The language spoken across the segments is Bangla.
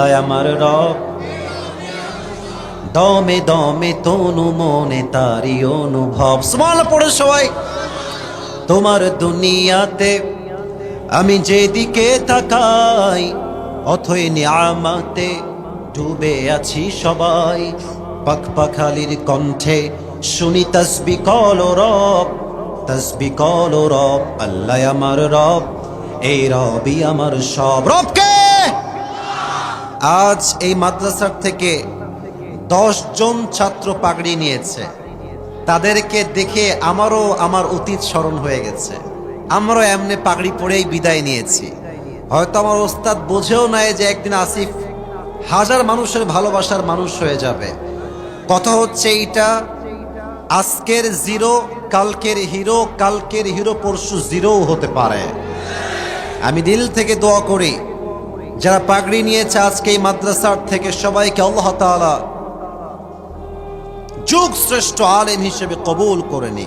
আল্লাহ আমার রব, দমে দমে তনু মনে তারি অনুভব। সুবহানাল্লাহ পড়ে সবাই। তোমার দুনিয়াতে আমি যেদিকে তাকাই, অথই নিয়ামতে ডুবে আছি সবাই। পাখপাখালির কণ্ঠে শুনি তাসবিহ কল রব, তাসবিহ কল রব। আল্লাহ আমার রব, এই রবই আমার সব। রবকে আজ এই মাদ্রাসার থেকে 10 জন ছাত্র পাগড়ি নিয়েছে। তাদেরকে দেখে আমারও আমার অতীত স্মরণ হয়ে গেছে। আমরাও এমনি পাগড়ি পরেই বিদায় নিয়েছি। হয়তো আমার ওস্তাদ বোঝেও নাই যে একদিন আসিফ হাজার মানুষের ভালোবাসার মানুষ হয়ে যাবে। কথা হচ্ছে এইটা, আজকের জিরো কালকের হিরো, কালকের হিরো পরশু জিরোও হতে পারে। আমি দিল থেকে দোয়া করি যারা পাগড়ি নিয়েছে আজকে এই মাদ্রাসার থেকে সবাইকে আল্লাহ তাআলা যুগ শ্রেষ্ঠ আলেম হিসেবে কবুল করে নি।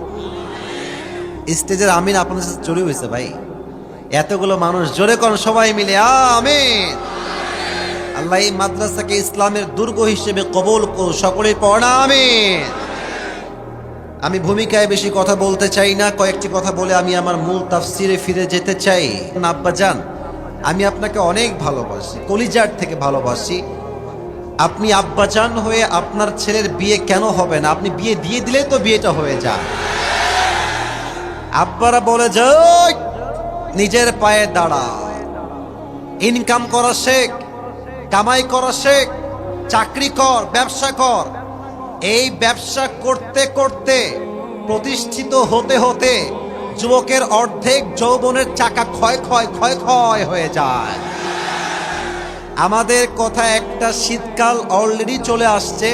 স্টেজের আমিন আপনাদের সাথে জড়িয়ে হয়েছে ভাই। এতগুলো মানুষ জোরে করেন সবাই মিলে আমিন। আল্লাহ এই মাদ্রাসাকে ইসলামের দুর্গ হিসেবে কবুল করুন, সকলেই পড়া আমিন। আমি ভূমিকায় বেশি কথা বলতে চাই না, কয়েকটি কথা বলে আমি আমার মূল তাফসিরে ফিরে যেতে চাই। আব্বাজান, আমি আপনাকে অনেক ভালোবাসি, কলিজার থেকে ভালোবাসি। আপনি আব্বাজান হয়ে আপনার ছেলের বিয়ে কেন হবে না? আপনি বিয়ে দিয়ে দিলে তো বিয়েটা হয়ে যায়। আব্বারা বলে যাই নিজের পায়ে দাঁড়া, ইনকাম করা শেখ, কামাই করা শেখ, চাকরি কর, ব্যবসা কর। এই ব্যবসা করতে করতে প্রতিষ্ঠিত হতে হতে যুবকের অর্ধেক যৌবনের চাকা ক্ষয় ক্ষয় ক্ষয় ক্ষয় হয়ে যায়। আমাদের কথা একটা, শীতকাল অলরেডি চলে আসছে।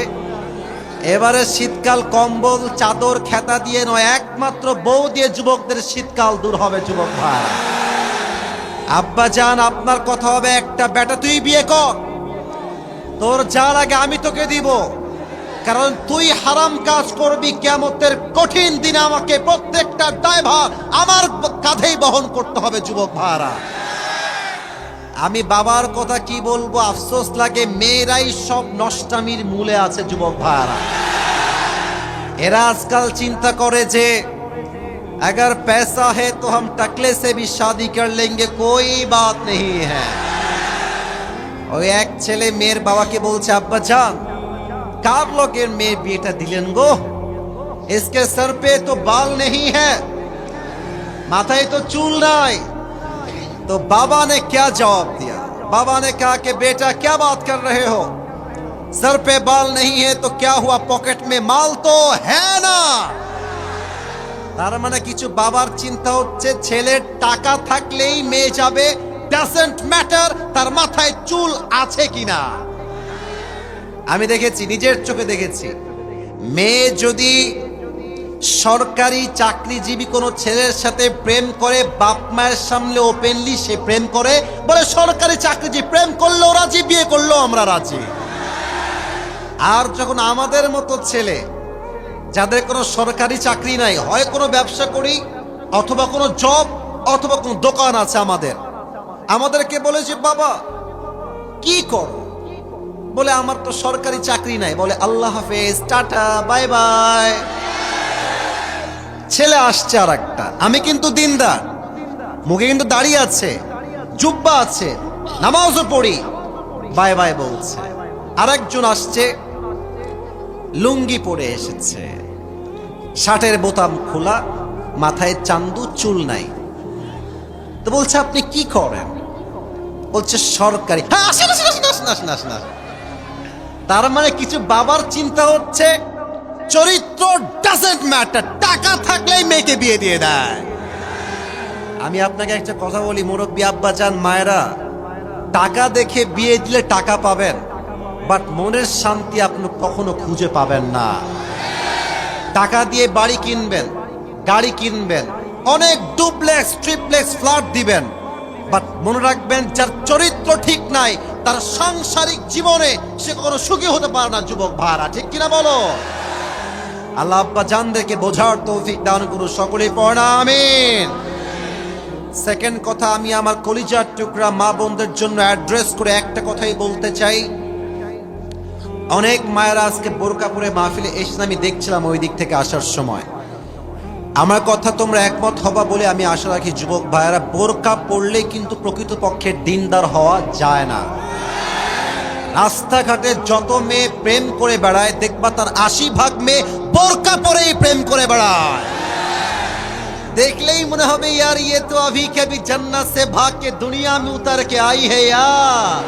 এবারে শীতকাল কম্বল চাদর খেতা দিয়ে নয়, একমাত্র বউ দিয়ে যুবকদের শীতকাল দূর হবে। যুবক ভাই, আব্বা জান আপনার কথা হবে একটা, বেটা তুই বিয়ে কর, তোর যার আগে আমি তোকে দিব, কারণ তুই হারাম কাজ করবি। কিয়ামতের কঠিন দিনে আমাকে প্রত্যেকটা দায়ভার আমার কাঁধেই বহন করতে হবে। যুবক ভাইরা, আমি বাবার কথা কি বলবো, আফসোস লাগে, মেয়েরাই সব নষ্টামির মূলে আছে। যুবক ভাইরা, এরা আজকাল চিন্তা করে যে अगर पैसा है तो हम टकले से भी शादी कर लेंगे, कोई बात नहीं है। ওই এক ছেলে মেয়ের বাবাকে বলছে, আব্বা জান কার লোকের মেয়ে বিয়েটা দিলেন গো? इसके सर पे तो बाल नहीं है, माथाয় तो चूल নাই। तो बाबा ने क्या जवाब दिया? बाबा ने कहा कि बेटा क्या बात कर रहे हो, सर पे बाल नहीं है तो क्या हुआ, पॉकेट में माल तो है ना। তার মানে কিছু বাবার চিন্তা হচ্ছে ছেলের টাকা থাকলেই মেয়ে যাবে, ডাজন্ট ম্যাটার তার মাথায় চুল আছে কিনা। আমি দেখেছি, নিজের চোখে দেখেছি, মেয়ে যদি সরকারি চাকরিজীবী কোনো ছেলের সাথে প্রেম করে, বাপ মায়ের সামনে ওপেনলি সে প্রেম করে, বলে সরকারি চাকরিজীবী, প্রেম করলেও রাজি, বিয়ে করলেও আমরা রাজি। আর যখন আমাদের মতো ছেলে যাদের কোনো সরকারি চাকরি নাই, হয় কোনো ব্যবসা করি অথবা কোনো জব অথবা কোনো দোকান আছে আমাদেরকে বলে যে বাবা কি করো, বলে আমার তো সরকারি চাকরি নাই, বলে আল্লাহ হাফেজ, টাটা, বাই বাই। ছেলে আসছে আর একটা, আমি কিন্তু দিনদার, মুখে কিন্তু দাড়ি আছে, জুব্বা আছে, নামাজও পড়ি, বাই বাই বলছে। আরেকজন আসছে, লুঙ্গি পরে এসেছে, শার্টের বোতাম খোলা, মাথায় চান্দু, চুল নাই। তো বলছে আপনি কি করেন? বলছে সরকারি। তার মানে কিছু বাবার চিন্তা হচ্ছে চরিত্র ডাজন্ট ম্যাটার, টাকা থাকলেই মেয়েকে বিয়ে দিয়ে দেয়। আমি আপনাকে একটা কথা বলি, মুরব্বী আব্বা জান, মায়েরা, টাকা দেখে বিয়ে দিলে টাকা পাবেন, বাট মনের শান্তি আপনি কখনো খুঁজে পাবেন না। টাকা দিয়ে বাড়ি কিনবেন, গাড়ি কিনবেন, অনেক ডুপ্লেক্স ট্রিপ্লেক্স ফ্ল্যাট দিবেন, বাট মনে রাখবেন যার চরিত্র ঠিক নাই তার সাংসারিক জীবনে সে কখনো সুখী হতে পারে না। যুবক ভাইরা, ঠিক কিনা বলো? আল্লাহ আব্বা জানদেরকে বোঝার তৌফিক দান করুন, সকলেই পড়া আমিন। সেকেন্ড কথা, আমি আমার কলিজার টুকরা মা বোনদের জন্য অ্যাড্রেস করে একটা কথাই বলতে চাই। অনেক মায়েরা আজকে বোরকা পরে মাহফিলে এসে আমি দেখছিলাম ওই দিক থেকে আসার সময়। আমার কথা তোমরা একমত হবা বলে আমি আশা রাখি যুবক ভাইয়েরা, বোরকা পরলে কিন্তু প্রকৃতপক্ষে দিনদার হওয়া যায় না। রাস্তাঘাটে যত মেয়ে প্রেম করে বেড়ায় দেখবা তার 80% মেয়ে বোরকা পরেই প্রেম করে বেড়ায়। देखलेई मन हमें यार ये तो अभी के भी जन्नत से भाग के दुनिया में उतर के आई है यार,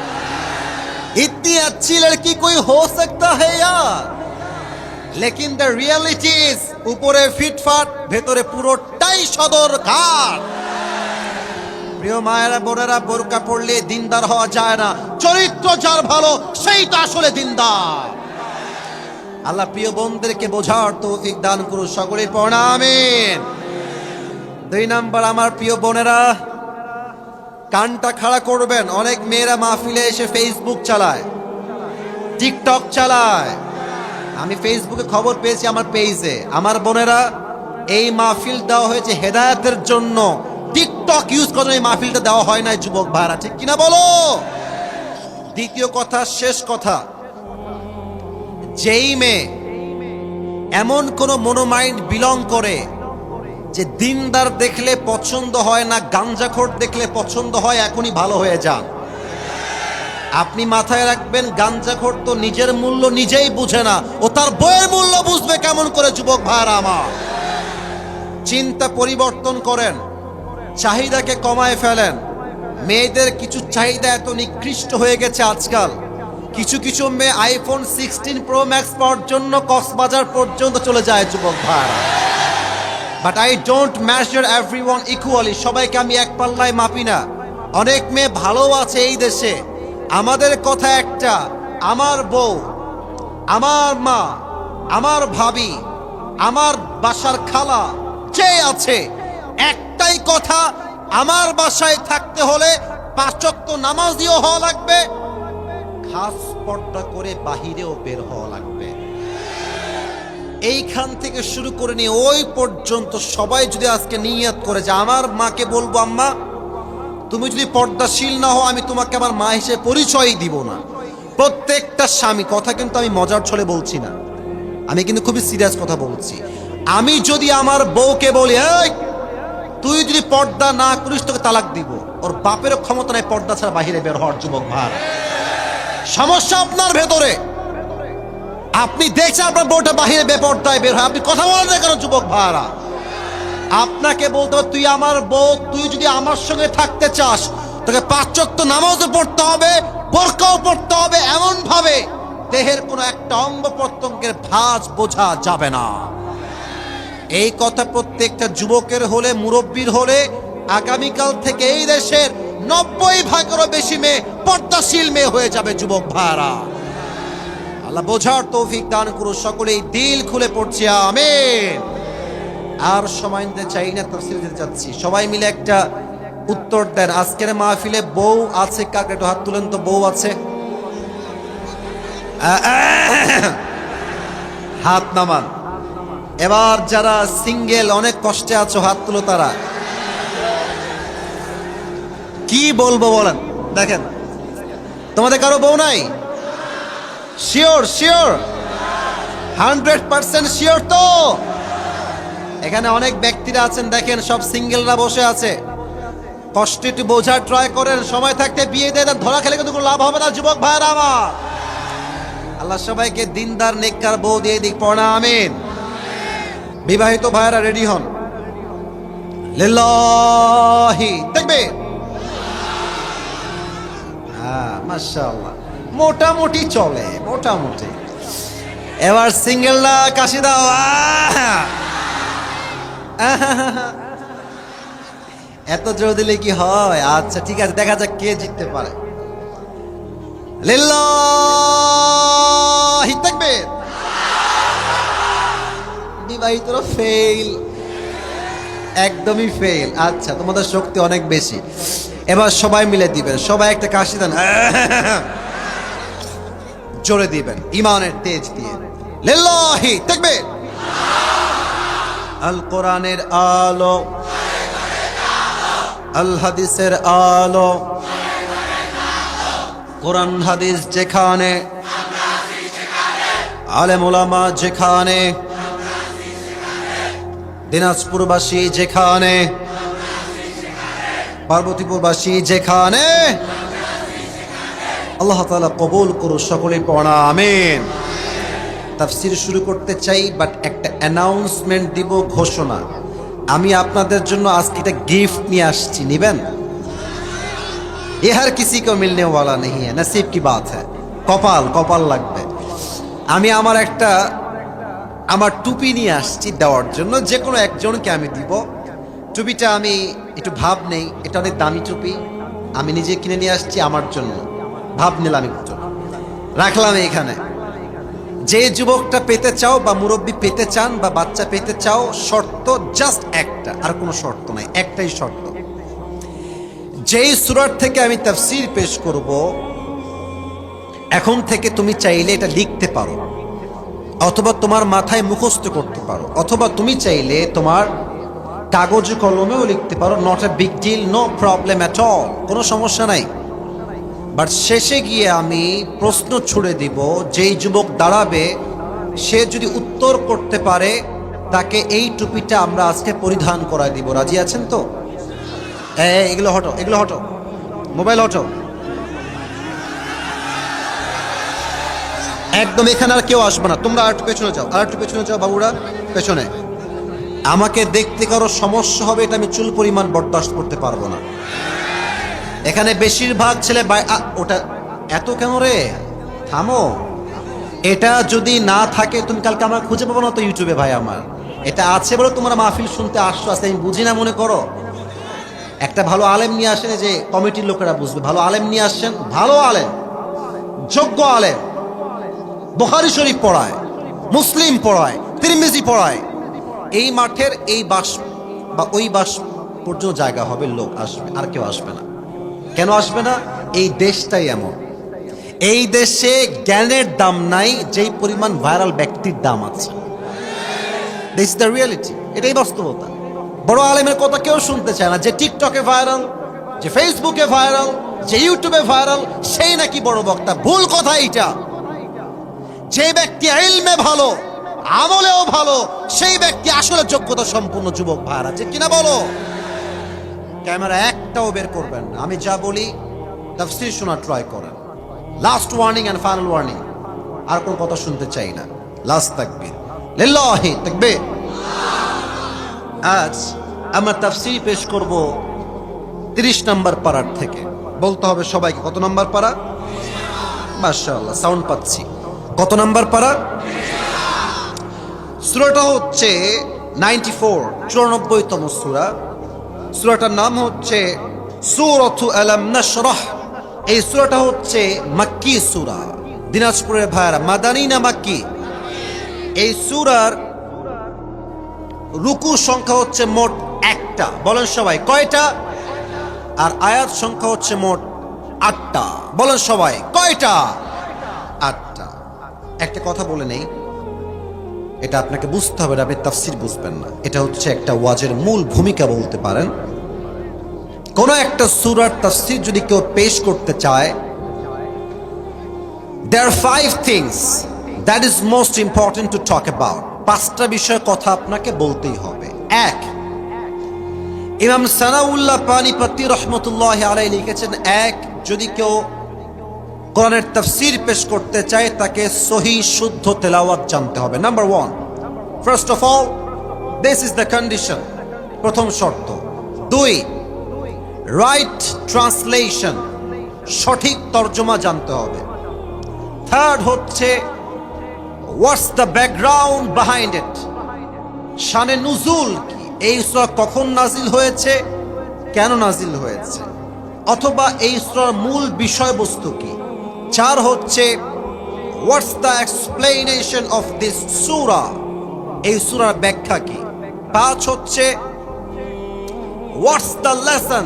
इतनी अच्छी लड़की कोई हो सकता है यार। लेकिन द रियलिटी इज ऊपरे फिटफाट भेतरे पुरोटाई सदर घाट। প্রিয় মায়েরা বোনেরা, বোরকা পরলে দিনদার হওয়া যায় না। চরিত্র যার ভালো সেই তো আসলে দিনদার। আল্লাহ প্রিয় বোনদেরকে বোঝার তৌফিক দান করুন, সকলে পড়া আমিন। 2 নাম্বার, আমার প্রিয় বোনেরা কানটা খাড়া করবেন। অনেক মেয়েরা মাহফিলে এসে ফেসবুক চালায়, টিকটক চালায়। আমি ফেসবুকে খবর পেয়েছি আমার পেজে। আমার বোনেরা, এই মাহফিল দেওয়া হয়েছে হেদায়েতের জন্য, টিকটক ইউজ করে এই মাহফিলটা দেওয়া হয় না যুবক ভাইরা, ঠিক কিনা বলো? দ্বিতীয় কথা, শেষ কথা, যেই মেয়ে এমন কোন মনোমাইন্ড বিলং করে যে দিনদার দেখলে পছন্দ হয় না, গাঞ্জাখোর দেখলে পছন্দ হয়, এখনই ভালো হয়ে যান। আপনি মাথায় রাখবেন, গাঞ্জাখোর তো নিজের মূল্য নিজেই বুঝে না, ও তার বইয়ের মূল্য বুঝবে কেমন করে? যুবক ভাইরা আমার, চিন্তা পরিবর্তন করেন, চাহিদাকে কমায় ফেলেন। মেয়েদের কিছু চাহিদা এত নিকৃষ্ট হয়ে গেছে আজকাল। কিছু কিছু মেয়ে আইফোন 16 প্রো ম্যাক্স পাওয়ার জন্য কক্সবাজার পর্যন্ত চলে যায় যুবক ভাইরা। But I don't measure everyone equally, সবাইকে আমি এক পাল্লায় মাপি না। অনেক মেয়ে ভালো আছে এই দেশে। আমাদের কথা একটা, আমার বউ, আমার মা, আমার ভাবি, আমার বাসার খালা যে আছে, একটাই কথা, আমার বাসায় থাকতে হলে 5 ওয়াক্ত নামাজিও হওয়া লাগবে, খাস পর্দা করে বাহিরেও বের হওয়া লাগবে। এইখান থেকে শুরু করে নিয়ে ওই পর্যন্ত সবাই যদি আজকে নিয়ত করে যে আমার মাকে বলবো, আম্মা তুমি যদি পর্দাশীল না হও আমি তোমাকে আমার মা হিসেবে পরিচয়ই দিব না। প্রত্যেকটা স্বামী, কথা কিন্তু আমি মজার ছলে বলছি না, আমি কিন্তু খুবই সিরিয়াস কথা বলছি। আমি যদি আমার বউকে বলি এই তুই যদি পর্দা না করিস তোকে তালাক দিব, ওর বাপেরও ক্ষমতা নাই পর্দা ছাড়া বাহিরে বের হওয়ার। যুবক ভাই, সমস্যা আপনার ভেতরে। আপনি দেখছেন আপনার বউটা বাহিরে বেপর্দায় বের হয়, আপনি কথা বলেন না কেন? যুবক ভাইরা, আপনাকে বলতে হবে তুই আমার বউ, তুই যদি আমার সঙ্গে থাকতে চাস তোকে 5 ওয়াক্ত নামাজও পড়তে হবে, বোরকাও পড়তে হবে, এমন ভাবে দেহের কোনো একটা অঙ্গ প্রত্যঙ্গের ভাঁজ বোঝা যাবে না। এই কথা প্রত্যেকটা যুবকের হলে, মুরব্বীর হলে, আগামীকাল থেকে এই দেশের 90%-এরও বেশি মেয়ে পর্দাশীল মেয়ে হয়ে যাবে। যুবক ভাইরা, আল্লাহ বোঝার তৌফিক দান করুন, সকলেই দিল খুলে পড়ছি আমিন। আর সময় নিতে চাই না, তাফসীর দিতে চাচ্ছি। সবাই মিলে একটা উত্তর দেন, আজকের মাহফিলে বউ আছে কার? একটু হাত তুলেন তো, বউ আছে? হাত নামান। এবার যারা সিঙ্গেল, অনেক কষ্টে আছো, হাত তুলো তারা। কি বলবো বলেন? দেখেন, তোমাদের কারো বউ নাই? শিওর? শিওর? 100% শিওর তো? এখানে অনেক ব্যক্তিরা আছেন, দেখেন সব সিঙ্গেলরা বসে আছে। কষ্ট একটু বোঝার ট্রাই করেন, সময় থাকতে বিয়ে দিয়ে দেন, ধরা খেলে কিন্তু কোনো লাভ হবে না। যুবক ভাইরা আমার, আল্লাহ সবাইকে দিনদার নেককার বউ দিয়ে দিক, পড়া আমিন। বিবাহিত ভাইরা রেডি হন, লিল্লাহি তাকবীর। হ্যাঁ, মাশাআল্লাহ, মোটামুটি চলে, মোটামুটি। এবার সিঙ্গেলরা কাশি দাও। এত জোর দিলে কি হয়? আচ্ছা ঠিক আছে, দেখা যাক কে জিততে পারে। লিল্লাহি তাকবীর। বিবাহিতরা ফেল, একদমই ফেল। আচ্ছা, তোমাদের শক্তি অনেক বেশি। এবার সবাই মিলে দিবেন, সবাই একটা কাশি দেন, জোরে দিবেন ইমানের তেজ দিয়ে। লিল্লাহি তাকবীর। আল কোরআনের আলো, আল হাদিসের আলো, কোরআন হাদিস যেখানে, আলেম ওলামা যেখানে, দিনাজপুরবাসী যেখানে, পার্বতীপুরবাসী যেখানে, আল্লাহ তাআলা কবুল করুন, সকলে পড়া আমিন। তাফসীর শুরু করতে চাই, বাট একটা অ্যানাউন্সমেন্ট দিব, ঘোষণা। আমি আপনাদের জন্য আজকে একটা গিফট নিয়ে আসছি, নিবেন? এ হর কিসি কো মিলনে ওয়ালা নেই হ্যায়, নসিব কি বাত হ্যায়। কপাল কপাল লাগবে। আমি আমার টুপি নিয়ে আসছি দেওয়ার জন্য, যে কোনো একজনকে আমি দিব। টুপিটা আমি একটু ভাব নেই, এটা অনেক দামি টুপি, আমি নিজে কিনে নিয়ে আসছি আমার জন্য, ভাব নিলাম একটু, রাখলাম এখানে। যে যুবকটা পেতে চাও বা মুরব্বী পেতে চান বা বাচ্চা পেতে চাও, শর্ত জাস্ট একটা, আর কোনো শর্ত নাই, একটাই শর্ত। যেই সূরার থেকে আমি তাফসীর পেশ করব, এখন থেকে তুমি চাইলে এটা লিখতে পারো, অথবা তোমার মাথায় মুখস্থ করতে পারো, অথবা তুমি চাইলে তোমার কাগজে কলমেও লিখতে পারো। Not a big deal, no problem at all, কোনো সমস্যা নাই। বাট শেষে গিয়ে আমি প্রশ্ন ছুড়ে দিব, যেই যুবক দাঁড়াবে সে যদি উত্তর করতে পারে, তাকে এই টুপিটা আমরা আজকে পরিধান করায় দিব। রাজি আছেন তো? এগুলো হটো, এগুলো হটো, মোবাইল হটো, একদম এখানে আর কেউ আসবে না। তোমরা আর একটু পেছনে যাও, আর একটু পেছনে যাও বাবুরা, পেছনে। আমাকে দেখতে কারো সমস্যা হবে, এটা আমি চুল পরিমাণ বরদাস্ত করতে পারবো না। এখানে বেশিরভাগ ছেলে ওটা এত কেন রে, থামো। এটা যদি না থাকে তুমি কালকে আমার খুঁজে পাবো না তো ইউটিউবে। ভাই আমার এটা আছে বলে তোমরা মাহফিল শুনতে আসছো, আজকে আমি বুঝি না মনে করো। একটা ভালো আলেম নিয়ে আসেন, যে কমিটির লোকেরা বুঝবে, ভালো আলেম নিয়ে আসছেন, ভালো আলেম, যোগ্য আলেম, বুখারী শরীফ পড়ায়, মুসলিম পড়ায়, তিরমিজি পড়ায়। এই মাঠের এই বাস বা ওই বাস পর্যন্ত জায়গা হবে, লোক আসবে, আর কেউ আসবে না। কেন আসবে না? এই দেশটাই এমন। এই দেশে জ্ঞানের দাম নাই যেই পরিমাণ ভাইরাল ব্যক্তির দাম আছে। দিস ইজ দ্য রিয়েলিটি, এটাই বাস্তবতা। বড় আলেমের কথা কেউ শুনতে চায় না। যে টিকটকে ভাইরাল, যে ফেসবুকে ভাইরাল, যে ইউটিউবে ভাইরাল, সেই নাকি বড় বক্তা। ভুল কথা এইটা। যে ব্যক্তি ইলমে ভালো, আমলেও ভালো, সেই ব্যক্তি আসলে যোগ্যতা সম্পন্ন যুবক ভাইরা, যে কিনা বলো। ক্যামেরা একটাও বের করবেন না, আমি যা বলি তাফসীর শোনা ট্রাই করেন। Last warning and final warning, আর কোন কথা শুনতে চাই না। লাস্ট তাকবীর, লিল্লাহি তাকবীর। আজ আমরা তাফসীর পেশ করব 30 নম্বর পারার থেকে। বলতে হবে সবাইকে, কত নম্বর পারা? মাশাআল্লাহ, সাউন্ড পাচ্ছি। কত নম্বর পারা? সূরাটা হচ্ছে 94, 94তম সূরা। সূরাটার নাম হচ্ছে সূরাতু আলাম নাশরাহ। এই সূরাটা হচ্ছে মাক্কি সূরা। দিনাজপুরের ভাইরা, মাদানী না মাক্কি? এই সূরার রুকু সংখ্যা হচ্ছে মোট 1টা। বলেন সবাই, কয়টা? আর আয়াত সংখ্যা হচ্ছে মোট 8টা। বলেন সবাই, কয়টা? 8টা। একটা কথা বলে নেই, এটা আপনাকে বুঝতে হবে, আপনি তাফসীর বুঝবেন না। এটা হচ্ছে একটা ওয়াজের মূল ভূমিকা বলতে পারেন। কোন একটা সূরার তাফসীর যদি কেউ পেশ করতে চায়, there are 5 things that is most important to talk about. 5টা বিষয়ের কথা আপনাকে বলতেই হবে। 1, ইমাম সানাউল্লাহ পানিপতি রহমতুল্লাহি আলাইহি লিখেছেন, 1, যদি কেউ কোরআনের তাফসীর পেশ করতে চায়, তাকে সহিহ শুদ্ধ তেলাওয়াত জানতে হবে। Number 1, first of all, this is the condition, প্রথম শর্ত। 2, রাইট ট্রান্সলেশন, সঠিক তর্জমা জানতে হবে। 3rd হচ্ছে what's the background behind it, শানে নুজুল কি, এই সূরা কখন নাজিল হয়েছে, কেন নাজিল হয়েছে, অথবা এই সূরার মূল বিষয়বস্তু কি। 4 হচ্ছে what's the explanation of this সূরা, এই সূরার ব্যাখ্যা কি। 5 হচ্ছে what's the lesson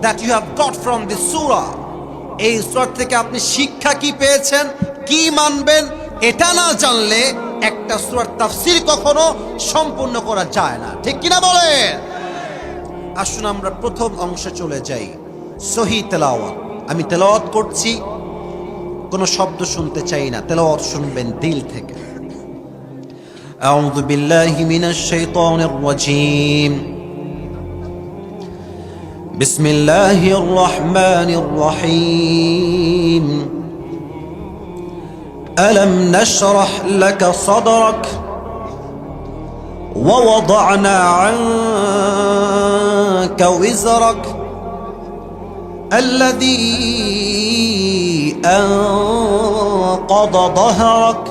that you have got from this সূরা, এই সূরা থেকে আপনি শিক্ষা কি পেয়েছেন, কি মানবেন। এটা না জানলে একটা সূরার তাফসীর কখনো সম্পূর্ণ করা যায় না, ঠিক কিনা বলেন? আসুন আমরা প্রথম অংশে চলে যাই, সহি তেলাওয়াত। আমি তেলাওয়াত করছি, কোনো শব্দ শুনতে চাই না, তেলাওয়াত শুনবেন দিল থেকে। আউযু বিল্লাহি মিনাশ শাইতানির রাজীম। বিসমিল্লাহির রহমানির রহিম। আলাম নাশরাহ লাকা সাদরাক ওয়া ওয়াদা'না আনকা ওয়িজরাক الذي أنقض ظهرك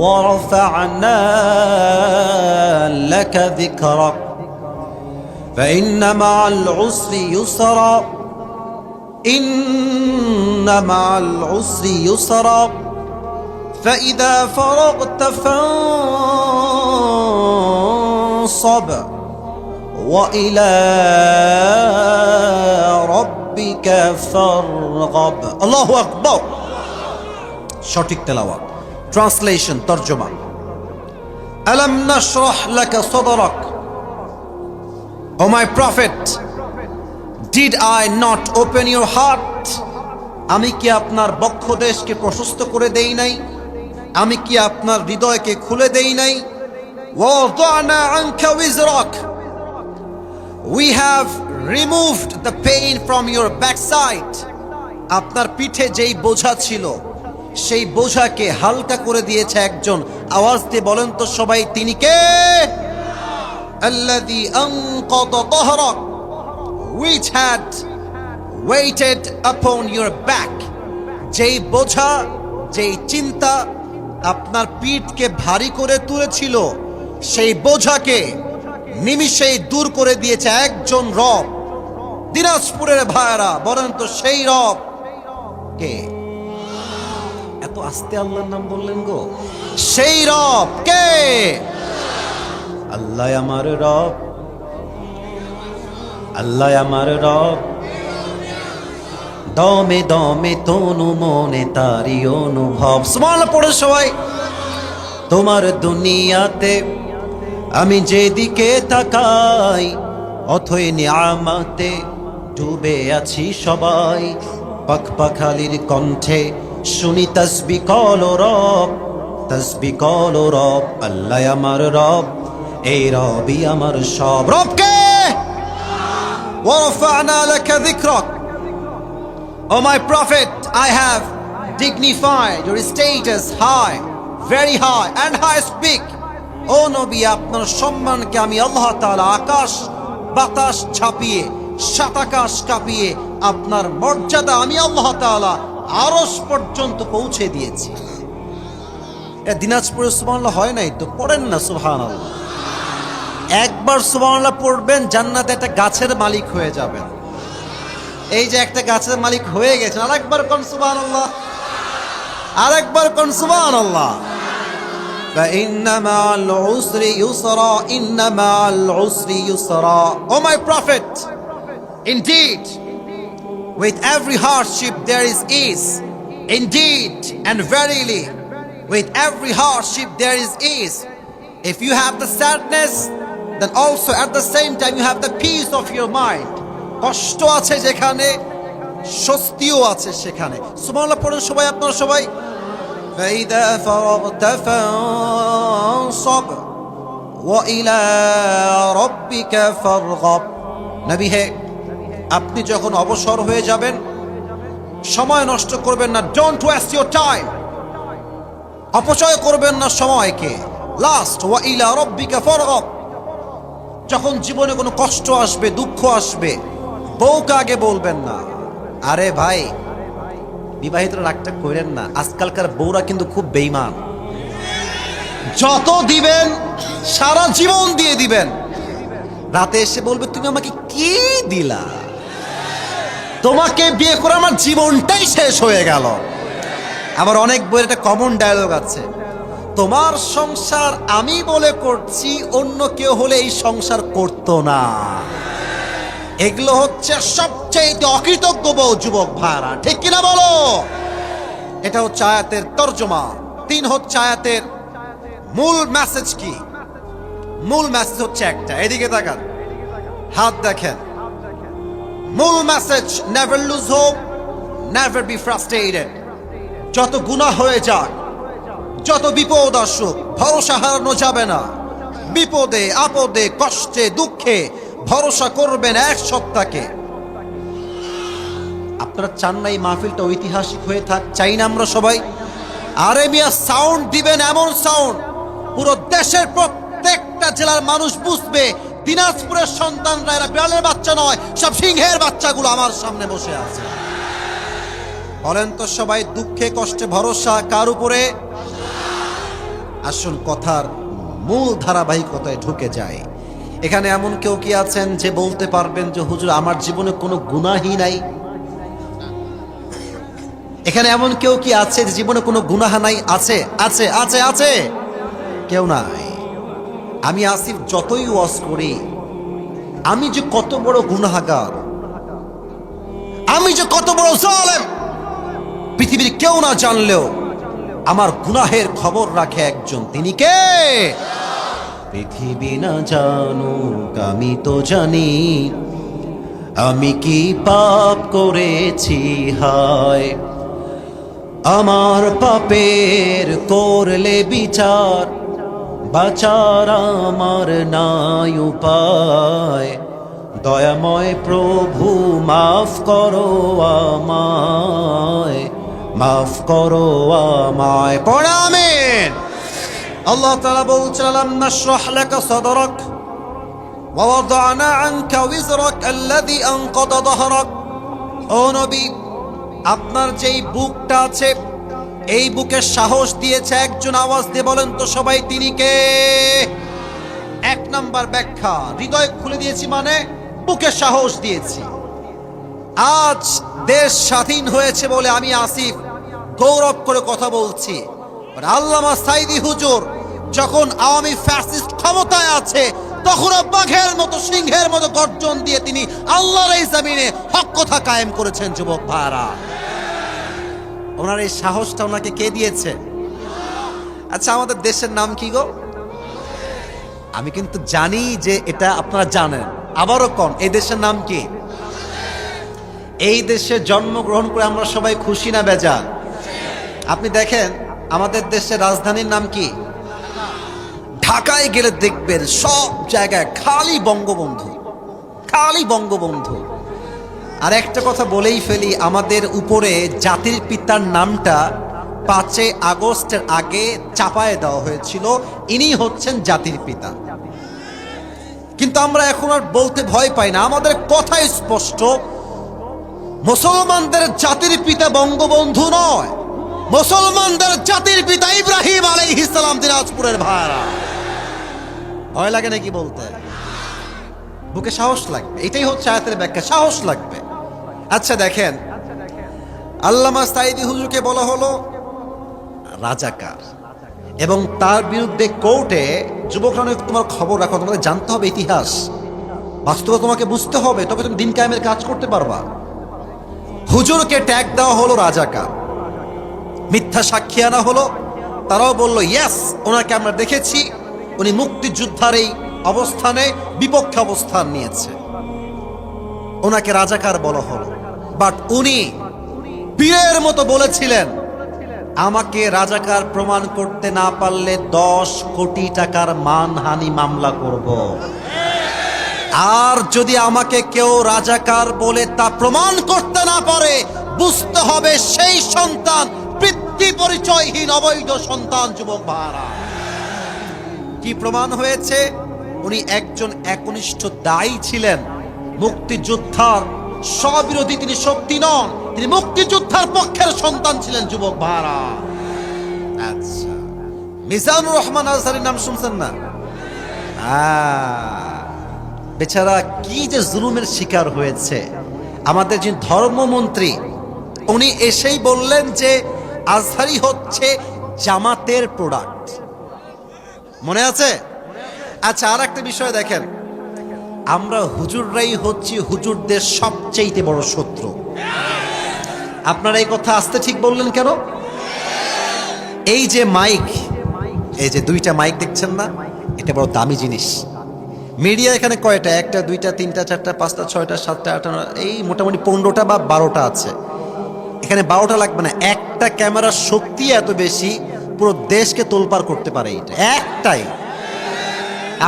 ورفعنا لك ذكرك فإن مع العسر يسرا إن مع العسر يسرا فإذا فرغت فانصب وإلى ربك فارغب الله أكبر সঠিক তেলাওয়াত। ট্রান্সলেশন, তরজমা। আলাম নাশরাহ লাকা সাদরাক, O my prophet, did I not open your heart? আমি কি আপনার বক্ষদেশকে প্রশস্ত করে দেই নাই? আমি কি আপনার হৃদয়কে খুলে দেই নাই? ওয়াদা'না আনকা ওয়িজরাক, we have removed the pain from your backside. আপনার পিঠে যেই বোঝা ছিল সেই বোঝাকে হালকা করে দিয়েছে একজন। আওয়াজ দিয়ে বলেন তো সবাই, তিনি কে? আল্লাযী আনকাদা যাহরাক, which had weighted upon your back. যেই বোঝা, যেই চিন্তা আপনার পিঠকে ভারী করে তুলেছিল, সেই বোঝাকে নিমিষেই দূর করে দিয়েছে একজন রব। দিনাজপুরের ভাইরা বলেন তো সেই রব কে? এত আস্তে আল্লাহর নাম বললেন গো। সেই রব কে? আল্লাহ আমার রব, আল্লাহ আমার রব। দমে দমে তনু মনে তারি অনুভব। সুবহানাল্লাহ পড়ে সবাই। তোমার দুনিয়াতে আমি যেদিকে তাকাই, অথই নিয়ামতে ডুবে আছি সবাই। পাখপাখালির কণ্ঠে শুনি তাসবিহ কলো রব, তাসবিহ কলো রব। আল্লাহ আমার রব, এই রবই আমার সব। রব কে? ওয়ারফা'না লাকা যিকরাক, O my prophet, I have dignified your status high, very high and high speak. ও নবী, আপনার সম্মানকে আমি আল্লাহ তাআলা আকাশ বাতাস ঝাঁপিয়ে, সাত আকাশ কাঁপিয়ে আপনার মর্যাদা আমি আল্লাহ তাআলা আরশ পর্যন্ত পৌঁছে দিয়েছি। এ দিনাজপুরে সুবহানাল্লাহ হয় নাই তো? পড়েন না সুবহানাল্লাহ। একবার সুবহানাল্লাহ পড়বেন, জান্নাতে একটা গাছের মালিক হয়ে যাবেন। এই যে একটা গাছের মালিক হয়ে গেছেন, আরেকবার কোন সুবহানাল্লাহ, আরেকবার কোন সুবহানাল্লাহ। فإن مع العسر يسرا إن مع العسر يسرا. Oh my prophet, indeed with every hardship there is ease. Indeed and verily with every hardship there is ease. If you have the sadness, then also at the same time you have the peace of your mind. কষ্ট আছে যেখানে, স্বস্তিও আছে সেখানে। সুবহানাল্লাহ পড়ুন সবাই, আপনারা সবাই। فإذا فرغت فانصب وإلى ربك فارغب. নবী হে, আপনি যখন অবসর হয়ে যাবেন, সময় নষ্ট করবেন না। ডোন্ট ওয়েস্ট ইওর টাইম, অপচয় করবেন না সময়কে। লাস্ট, ওয়া ইলা রাব্বিকা ফারগাব। যখন জীবনে কোনো কষ্ট আসবে, দুঃখ আসবে, বউকে আগে বলবেন না। আরে ভাই, বিবাহিতরা রাগটা করেন না, আজকালকার বউরা কিন্তু খুব বেঈমান। যত দিবেন সারা জীবন দিয়ে দিবেন, রাতে এসে বলবে তুমি আমাকে কি দিলা, তোমাকে বিয়ে করে আমার জীবনটাই শেষ হয়ে গেল। আবার অনেক বইয়ের একটা কমন ডায়লগ আছে, তোমার সংসার আমি বলে করছি, অন্য কেউ হলে এই সংসার করতো না। এগুলো হচ্ছে সবচেয়ে অকৃতজ্ঞ বউ যুবক ভাইরা, ঠিক কিনা বলো? এটা হচ্ছে আয়াতের তরজমা। 3 হচ্ছে আয়াতের মূল মেসেজ কি? মূল মেসেজ হচ্ছে একটা, এদিকে তাকান। হাত দেখেন। মূল message, never lose hope, never be frustrated. যত গুনাহ হয়ে যাক, যত বিপদ আসুক, ভরসা হারানো যাবে না। বিপদে আপদে কষ্টে দুঃখে ভরসা করবেন এক সত্তাকে। আপনারা চান না এই মাহফিলটা ঐতিহাসিক হয়ে থাক? চাই না আমরা সবাই? আরে মিয়া, সাউন্ড দিবেন এমন সাউন্ড পুরো দেশের প্রত্যেকটা জেলার মানুষ বুঝবে দিনাজপুরের সন্তানরা এরা বিড়ালের বাচ্চা নয়, সব সিংহের বাচ্চাগুলো আমার সামনে বসে আছে। বলেন তো সবাই, দুঃখে কষ্টে ভরসা কার উপরে? আসুন কথার মূল ধারাবাহিকতায় ঢুকে যায়। এখানে এমন কেউ কি আছেন যে বলতে পারবেন যে হুজুর আমার জীবনে কোনো গুনাহই নাই? এখানে এমন কেউ কি আছে যে জীবনে কোনো গুনাহ নাই? আছে আছে আছে আছে? কেউ নাই। আমি আসিফ যতই ওয়াজ করি, আমি যে কত বড় গুনাহগার, আমি যে কত বড় জালেম, পৃথিবীর কেউ না জানলেও আমার গুনাহের খবর রাখে একজন। তিনি কে? পৃথিবী না জানুক আমি তো জানি, আমি কি পাপ করেছি হায়। আমার পাপের করলে বিচার, বাঁচার আমার নাই উপায়। দয়াময় প্রভু মাফ করো আমায়, মাফ করো আমায়। পড়ে আমিন। আল্লাহ তাআলা বলছেন, আলাম নাশরাহ লাকা সাদরাক ওয়া ওয়াদানা আনকা ওয়িজরাক আল্লাযী আনকাদা যাহরাক। ও নবী, আপনার যেই বুকটা আছে, এই বুকে সাহস দিয়েছে একজন। আওয়াজ দিয়ে বলেন তো সবাই, তিনি কে? এক নাম্বার ব্যাখ্যা, হৃদয় খুলে দিয়েছি মানে বুকে সাহস দিয়েছি। আজ দেশ স্বাধীন হয়েছে বলে আমি আসিফ গৌরব করে কথা বলছি। আল্লামা সাঈদী হুজুর যখন আওয়ামী ফ্যাসিস্ট ক্ষমতায় আছে, তখনও বাঘের মতো সিংহের মতো গর্জন দিয়ে তিনি আল্লাহর এই জমিনে হক কথা কায়েম করেছেন। যুবক ভাইরা, ওনার এই সাহসটা ওনাকে কে দিয়েছে? আচ্ছা, আমাদের দেশের নাম কি গো? আমি কিন্তু জানি যে এটা আপনারা জানেন, আবারও কন, এই দেশের নাম কি? এই দেশে জন্মগ্রহণ করে আমরা সবাই খুশি না বেজার? আপনি দেখেন আমাদের দেশের রাজধানীর নাম কি? ঢাকায় গেলে দেখবেন সব জায়গায় খালি বঙ্গবন্ধু, খালি বঙ্গবন্ধু। আর একটা কথা বলেই ফেলি, আমাদের উপরে জাতির পিতার নামটা 5 আগস্টের আগে চাপায় দেওয়া হয়েছিল। ইনি হচ্ছেন জাতির পিতা। কিন্তু আমরা এখন আর বলতে ভয় পাই না, আমাদের কথাই স্পষ্ট। মুসলমানদের জাতির পিতা বঙ্গবন্ধু নয়, মুসলমানদের জাতির পিতা ইব্রাহিম আলাইহিস সালাম। দিনাজপুরের ভাইরা, ভয় লাগে নাকি বলতে? বুকে সাহস লাগবে, এটাই হচ্ছে আয়াতের ব্যাখ্যা, সাহস লাগবে। আচ্ছা দেখেন, আল্লামা সাঈদী হুজুরকে বলা হলো রাজাকার, এবং তার বিরুদ্ধে কোর্টে যুবকরা, তোমার খবর রাখো, তোমাকে জানতে হবে ইতিহাস, বাস্তবতা তোমাকে বুঝতে হবে, তবে তুমি দিন কায়েমের কাজ করতে পারবা। হুজুরকে ট্যাগ দেওয়া হলো রাজাকার, মিথ্যা সাক্ষী আনা হলো। তারাও বলল ইয়েস, ওনাকে আমরা দেখেছি, উনি মুক্তিযোদ্ধার এই অবস্থানে বিপক্ষে অবস্থান নিয়েছে, ওনাকে রাজাকার বলা হলো। বাট উনি বীরের মতো বলেছিলেন, আমাকে রাজাকার প্রমাণ করতে না পারলে 10 কোটি টাকার মানহানি মামলা করব। আর যদি আমাকে কেউ রাজাকার বলে তা প্রমাণ করতে না পারে, বুঝতে হবে সেই সন্তান পিতৃ পরিচয়হীন অবৈধ সন্তান। যুবক ভাইরা, কি প্রমাণ হয়েছে? উনি একজন একনিষ্ঠ দায়ী ছিলেন, মুক্তিযোদ্ধার স্ববিরোধী তিনি শক্তি নন, তিনি মুক্তিযোদ্ধার পক্ষের সন্তান ছিলেন। যুবক ভাইরা, আচ্ছা, মিজানুর রহমান আজহারীর নাম শুনছেন না? বেচারা কি যে জুলুমের শিকার হয়েছে। আমাদের যে ধর্মমন্ত্রী, উনি এসেই বললেন যে আজহারী হচ্ছে জামাতের প্রোডাক্ট। মনে আছে? আচ্ছা, আর একটা বিষয় দেখেন, আমরা হুজুররাই হচ্ছি হুজুরদের সবচেয়ে বড় শত্রু। আপনারা এই কথা আস্তে ঠিক বললেন কেন? এই যে মাইক, এই যে 2টা মাইক দেখছেন না, এটা বড় দামি জিনিস। মিডিয়া এখানে কয়টা? একটা, দুইটা, তিনটা, চারটা, পাঁচটা, ছয়টা, সাতটা, আটটা, এই মোটামুটি 15টা বা 12টা আছে। এখানে 12টা লাগবে না, একটা ক্যামেরার শক্তি এত বেশি, পুরো দেশকে তোলপাড় করতে পারে এটা একটাই।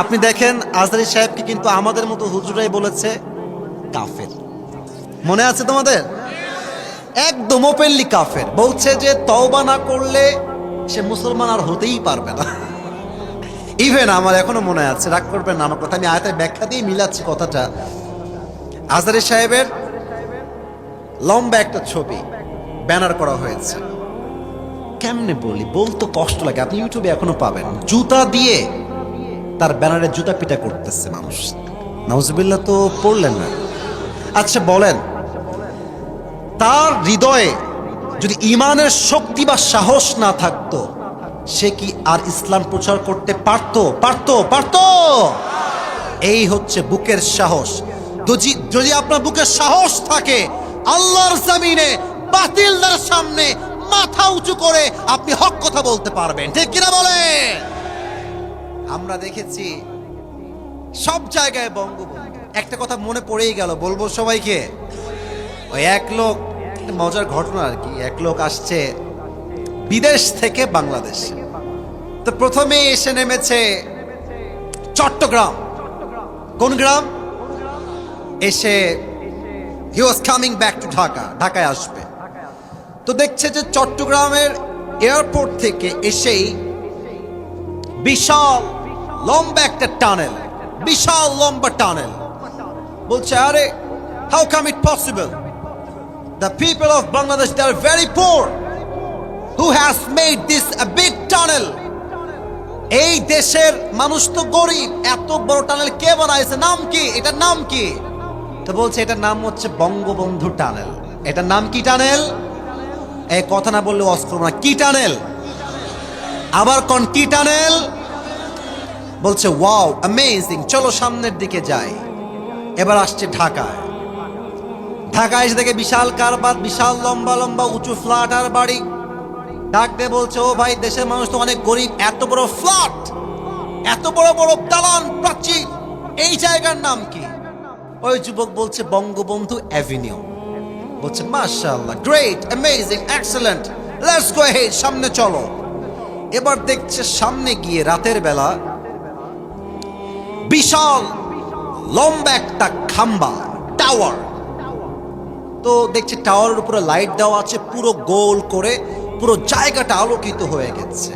আপনি দেখেন আজহারী সাহেবকে কিন্তু আমাদের মতো হুজুরাই বলেছে কাফের, মনে আছে তোমাদের? একদম ওপেনলি কাফের, বলছে যে তওবা না করলে সে মুসলমান আর হতেই পারবে না। ইভেন আমার এখনো মনে আছে, রাগ করবেন না আমার কথা, আমি আয়াতের ব্যাখ্যা দিয়ে মিলাচ্ছি কথাটা। আজহারী সাহেবের লম্বা একটা ছবি ব্যানার করা হয়েছে, কেমনে বলি, বলতে কষ্ট লাগে, আপনি ইউটিউবে এখনো পাবেন। জুতা দিয়ে তার ব্যানারে জুতা পিটা করতেছে মানুষ। নাউজুবিল্লাহ তো পড়লেন না? আচ্ছা বলেন, তার হৃদয়ে যদি ঈমানের শক্তি বা সাহস না থাকতো, সে কি আর ইসলাম প্রচার করতে পারতো? এই হচ্ছে বুকের সাহস। যদি আপনার বুকের সাহস থাকে, আল্লাহর জমিনে বাতিলদের সামনে মাথা উঁচু করে আপনি হক কথা বলতে পারবেন, ঠিক কিনা বলেন? আমরা দেখেছি সব জায়গায় বঙ্গবন্ধু। একটা কথা মনে পড়েই গেল, বলবো সবাইকে। ওই এক লোক, মজার ঘটনা আর কি, এক লোক আসছে বিদেশ থেকে বাংলাদেশে। তো প্রথমে এসে নেমেছে চট্টগ্রাম। কোন গ্রাম? এসে he was coming back to Dhaka, ঢাকায় আসবে। তো দেখছে যে চট্টগ্রামের এয়ারপোর্ট থেকে এসেই বিশাল লম্বা একটা টানেল, বিশাল লম্বা টানেল। বলছে, আরে how come it possible? The people of Bangladesh, they are very poor. Who has made this a big tunnel? এই দেশের মানুষ তো গরিব, এত বড় টানেল কে বানাইছে? নাম কি? এটার নাম কি? তো বলছে এটার নাম হচ্ছে বঙ্গবন্ধু টানেল। এটার নাম কি টানেল? এই কথা না বললে অস্ত্র না, কি টানেল? আবার কোন কি টানেল? বলছে ওয়াও অ্যামেজিং, চলো সামনের দিকে যাই। এবার আসছে ঢাকায়। ঢাকায় এসে দেখে বিশাল কারবার, বিশাল লম্বা লম্বা উঁচু ফ্ল্যাট আর বাড়ি। ডাক দিয়ে বলছে, ও ভাই, দেশের মানুষ তো অনেক গরিব, এত বড় ফ্ল্যাট, এত বড় বড় দালান প্রাচীর, এই জায়গার নাম কি? ওই যুবক বলছে বঙ্গবন্ধু অ্যাভিনিউ। বলছে মাশাআল্লাহ, great, amazing, excellent, let's go head, সামনে চলো। এবার দেখছে সামনে গিয়ে রাতের বেলা বিশাল লম্বা একটা খাম্বা, টাওয়ার। তো দেখছে টাওয়ারের উপরে লাইট দেওয়া আছে পুরো গোল করে, পুরো জায়গাটা আলোকিত হয়ে গেছে।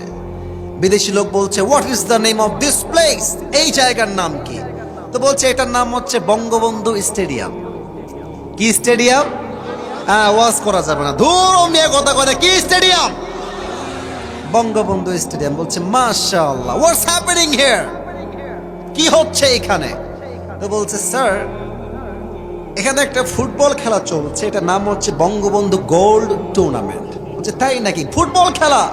বিদেশি লোক বলছে, what is the name of this place? এই জায়গার নাম কি? তো বলছে এটার নাম হচ্ছে বঙ্গবন্ধু স্টেডিয়াম। কি স্টেডিয়াম? ওয়াজ করা যাবে না, দূর নিয়ে কথা কথা, কি স্টেডিয়াম? বঙ্গবন্ধু স্টেডিয়াম। বলছে মাশাআল্লাহ, হোয়াটস হ্যাপেনিং হিয়ার? কি হচ্ছে এখানে? তো বলছে স্যার, এখানে একটা ফুটবল খেলা চলছে, এটার নাম হচ্ছে বঙ্গবন্ধু গোল্ড টুর্নামেন্ট। বলছে তাই নাকি? ফুটবল খেলা?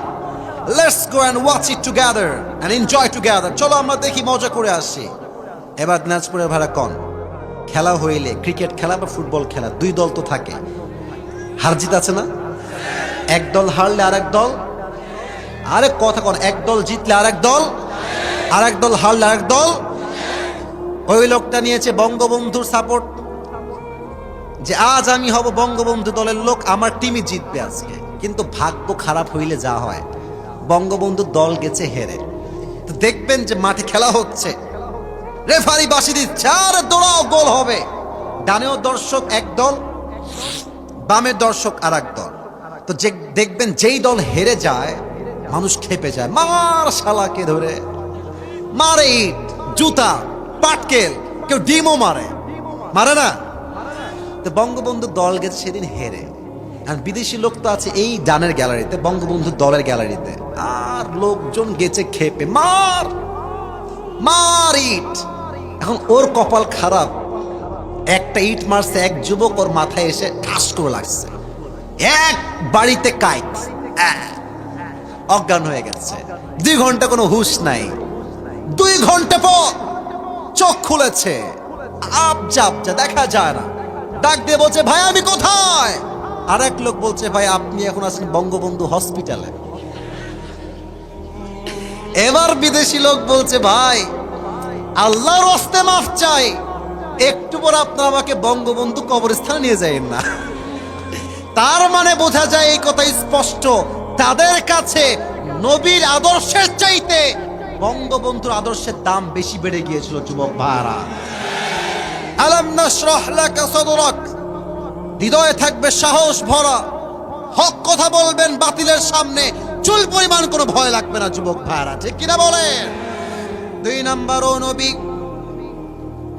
Let's go and watch it together and enjoy together, চলো আমরা দেখি, মজা করে আসি। এবার দিনাজপুরের ভাড়া কন, খেলা হইলে ক্রিকেট খেলা বা ফুটবল খেলা, দুই দল তো থাকে, হার জিত আছে না? এক দল হারলে আরেক দল, আরে কথা কন, এক দল জিতলে আরেক দল, আরেক দল হারলে আরেক দল। ওই লোকটা নিয়েছে বঙ্গবন্ধুর সাপোর্ট, যে আজ আমি হব বঙ্গবন্ধু দলের লোক, আমার টিমই জিতবে আজকে। কিন্তু ভাগ্য খারাপ হইলে যা হয়, বঙ্গবন্ধু দল গেছে হেরে। তো দেখবেন যে মাঠে খেলা হচ্ছে, রেফারি বাঁশি দিচ্ছে, আর দৌড়াও, গোল হবে। ডানেও দর্শক এক দল, বামের দর্শক আর এক দল। তো দেখবেন যেই দল হেরে যায়, মানুষ খেপে যায়, মার শালাকে ধরে, মারে ইট, জুতা, পাটকেল, কেউ ডিমও মারে, মারে না? তো বঙ্গবন্ধু দল গেছে সেদিন হেরে, আর বিদেশি লোক তো আছে এই ডানের গ্যালারিতে, বঙ্গবন্ধু দলের গ্যালারিতে, আর লোকজন গেছে খেপে, মার মার ইট। এখন ওর কপাল খারাপ, একটা ইট মারছে এক যুবক, ওর মাথায় এসে ঠাস করে লাগছে, এক বাড়িতে কাইট, অজ্ঞান হয়ে গেছে। 2 ঘন্টা কোনো হুঁশ নাই। 2 ঘন্টা পর চোখ খুলেছে, আবজা দেখা যায় না। ডাক দিয়ে বলছে, ভাই আমি কোথায়? আর এক লোক বলছে, ভাই আপনি এখন আছেন বঙ্গবন্ধু হসপিটালে। এবার বিদেশি লোক বলছে, ভাই আল্লাহর হস্তে মাফ চাই, একটু পর আপনারা আমাকে বঙ্গবন্ধু কবরস্থানে নিয়ে যাবেন না। তার মানে বোঝা যায় এই কথা স্পষ্ট, তাদের কাছে নবীর আদর্শের চাইতে বঙ্গবন্ধুর আদর্শের দাম বেশি বেড়ে গিয়েছিল। যুবক ভাইরা, আলাম নাশরাহ লাকা সাদরাক, হৃদয়ে থাকবে সাহস ভরা, হক কথা বলবেন, বাতিলের সামনে চুল পরিমাণ কোনো ভয় লাগবে না। যুবক ভাইরা, ঠিক কিনা বলেন? 2 নাম্বার, ও নবী,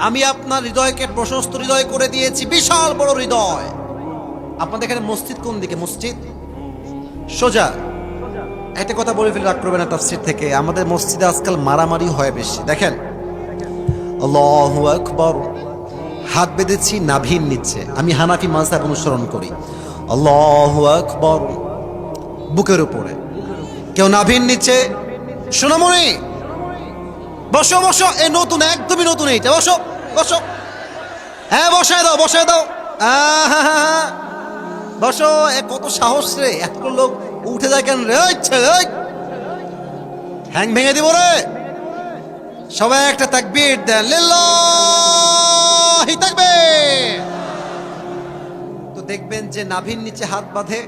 আমি আপনার হৃদয়কে প্রশস্ত হৃদয় করে দিয়েছি, বিশাল বড় হৃদয়। আপনাদের এখানে মসজিদ কোন দিকে? মসজিদ সোজা। একটা কথা বলে ফেলে রাগ করবেন না তাফসীর থেকে, আমাদের মসজিদে আজকাল মারামারি হয় বেশি। দেখেন, আল্লাহু আকবার, হাত বেঁধেছি নাভির নিচে, আমি হানাফি মাযহাব অনুসরণ করি। আল্লাহু আকবার, বুকের উপরে, কেউ নাভির নিচে। সোনামণি বসো বসো, এ নতুন, একদমই নতুন এইটা, বসো বসো, হ্যাঁ বসায় দাও বসায় দাও, বসো। এ কত সাহস রে, এত লোক উঠে যায় কেন রে? হ্যাং ভেঙে দিব রে। সবাই একটা তাকবীর দেন, লিল্লাহি তাকবীর। তো দেখবেন যে নাভির নিচে হাত বাঁধে,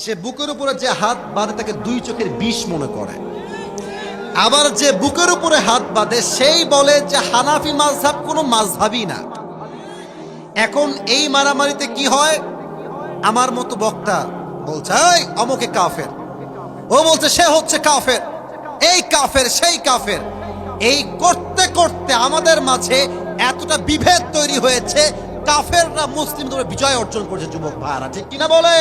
সে বুকের উপরে যে হাত বাঁধে তাকে 2 চোখের বিষ মনে করে। আবার যে বুকের উপরে হাত বাঁধে সেই বলে যে হানাফি মাযহাব কোনো মাযহাবই না। এখন এই মারামারিতে কি হয়? আমার মতো বক্তা বলছে এই অমুকে কাফের, ও বলছে সে হচ্ছে কাফের, এই কাফের সেই কাফের। এই করতে করতে আমাদের মাঝে এতটা বিভেদ তৈরি হয়েছে, কাফেররা মুসলিম ধরে বিজয় অর্জন করছে। যুবক ভাইরা, ঠিক কিনা বলে?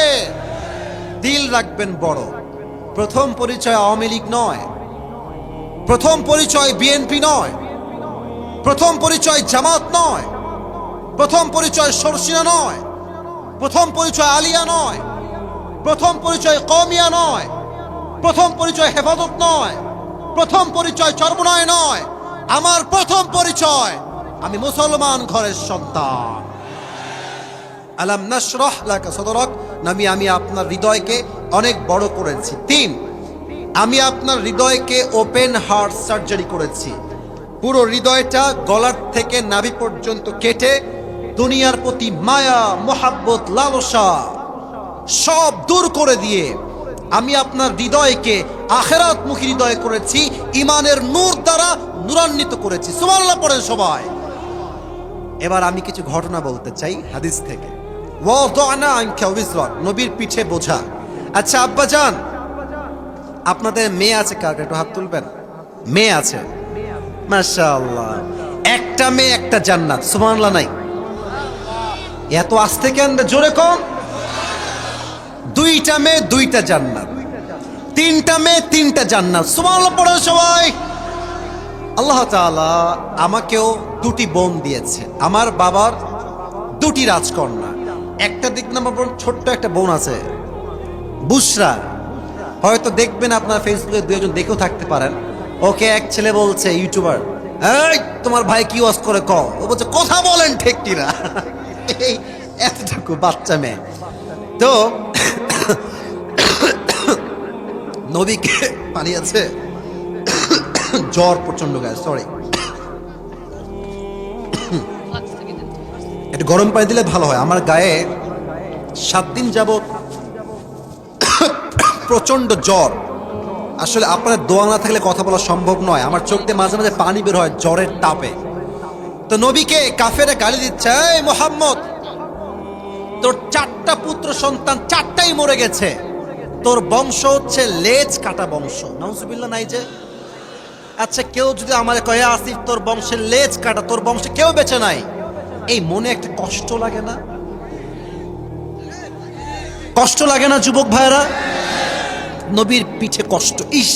দিল রাখবেন বড়, প্রথম পরিচয় আওয়ামী লীগ নয়, প্রথম পরিচয় বিএনপি নয়, প্রথম পরিচয় জামাত নয়, প্রথম পরিচয় শর্ষিনা নয়, প্রথম পরিচয় আলিয়া নয়, প্রথম পরিচয় কওমিয়া নয়, প্রথম পরিচয় হেফাজত নয়, প্রথম পরিচয় চরমনায় নয়। আমার প্রথম পরিচয়, আমি মুসলমান ঘরের সন্তান। আলাম নাশরাহ লাকা সাদরাক, আমি আপনার হৃদয়কে অনেক বড় করেছি। 3, আমি আপনার হৃদয়কে ওপেন হার্ট সার্জারি করেছি। পুরো হৃদয়টা গলার থেকে নাভি পর্যন্ত কেটে দুনিয়ার প্রতি মায়া, মোহাব্বত, লালসা সব দূর করে দিয়ে আমি আপনার হৃদয়কে আখিরাতমুখী হৃদয় করেছি, ইমানের নূর দ্বারা নূরান্বিত করেছি। সুবহানাল্লাহ পড়েন সবাই। এবার আমি কিছু ঘটনা বলতে চাই হাদিস থেকে। ওয়াদানা আনকা উযরাক, নবীর পিঠে বোঝা। আচ্ছা আব্বা জান, আপনাদের মেয়ে আছে কার? একটু হাত তুলবেন। মেয়ে আছে? মাশাআল্লাহ, একটা মেয়ে একটা জান্নাত। সুবহানাল্লাহ নাই? এত আস্তে কেন, জোরে কম। 2টা মেয়ে 2টা জান্নাত, 3টা মেয়ে 3টা জান্নাত। সুবহানাল্লাহ পড়েন সবাই। আল্লাহ তাআলা আমাকেও 2টি বোন দিয়েছে। আমার বাবার 2টি রাজকন্যা। একটা দিক নাম্বার বোন, ছোট্ট একটা বোন আছে বুশরা, হয়তো দেখবেন আপনার ফেসবুকে 2-1 দেখেও থাকতে পারেন। ওকে এক ছেলে বলছে, ইউটিউবার, এই তোমার ভাই কি ওয়াজ করে কও? ও বলছে কথা বলেন ঠিক কিনা। এই এতটুকু বাচ্চা মেয়ে। তো নবীকে পানি আছে, জ্বর প্রচন্ড গায়ে, সরি, একটু গরম পানি দিলে ভালো হয়। আমার গায়ে 7 দিন যাবত প্রচন্ড জ্বর। আসলে আপনার দোয়া না থাকলে কথা বলা সম্ভব নয়। আমার চোখ দিয়ে মাঝে মাঝে পানি বের হয় জ্বরের তাপে। তো নবীকে কাফেরে গালি দিচ্ছে, এই মুহাম্মদ, তোর 4টা পুত্র সন্তান 4টাই মরে গেছে, তোর বংশ হচ্ছে লেজ কাটা বংশ। নাউজুবিল্লাহ নাই যে? আচ্ছা কেউ যদি আমারে কয়ে আসিফ তোর বংশের লেজ কাটা, তোর বংশে কেউ বেঁচে নাই, এই মনে একটা কষ্ট লাগে না? কষ্ট লাগে না যুবক ভাইরা? নবীর পিঠে কষ্ট, ইস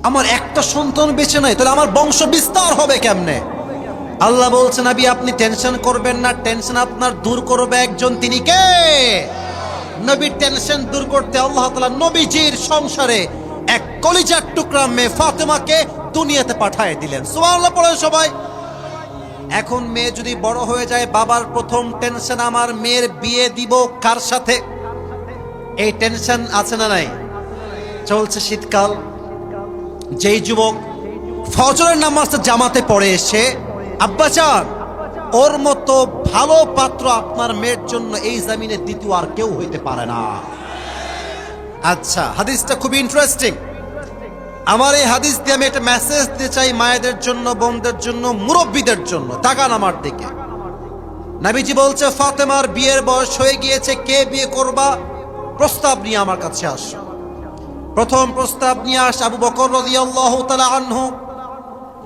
আমার একটা সন্তান বেঁচে নাই, তাহলে আমার বংশ বিস্তার হবে কেমনে? আল্লাহ বলছেন, নবী আপনি টেনশন করবেন না, টেনশন আপনার দূর করবে একজন, তিনি কে? নবীর টেনশন দূর করতে আল্লাহ তাআলা নবীজির সংসারে এক কলিজার টুকরা মেয়ে ফাতেমাকে দুনিয়াতে পাঠিয়ে দিলেন। সুবহানাল্লাহ পড়েন সবাই। এখন মেয়ে যদি বড় হয়ে যায়, বাবার প্রথম টেনশন আমার মেয়ের বিয়ে দিব কার সাথে, এই টেনশন আছে না নাই? চলছে শীতকাল, যেই যুবক ফজরের নামাজটা জামাতে পড়ে এসে, আব্বাজান ওর মতো ভালো পাত্র আপনার মেয়ের জন্য এই জমিনে দ্বিতীয় আর কেউ হইতে পারে না। আচ্ছা, হাদিসটা খুব ইন্টারেস্টিং। আমার এই হাদিস দিয়ে আমি একটা মেসেজ দিতে চাই মায়েদের জন্য, বোনদের জন্য, মুরব্বীদের জন্য। তাকান আমার দিকে। নবীজি বলছে, ফাতেমার বিয়ের বয়স হয়ে গিয়েছে, কে বিয়ে করবা? প্রস্তাব নিয়ে আমার কাছে আসো। প্রথম প্রস্তাব নিয়ে আসে আবু বকর রাদিয়াল্লাহু তাআলা আনহু।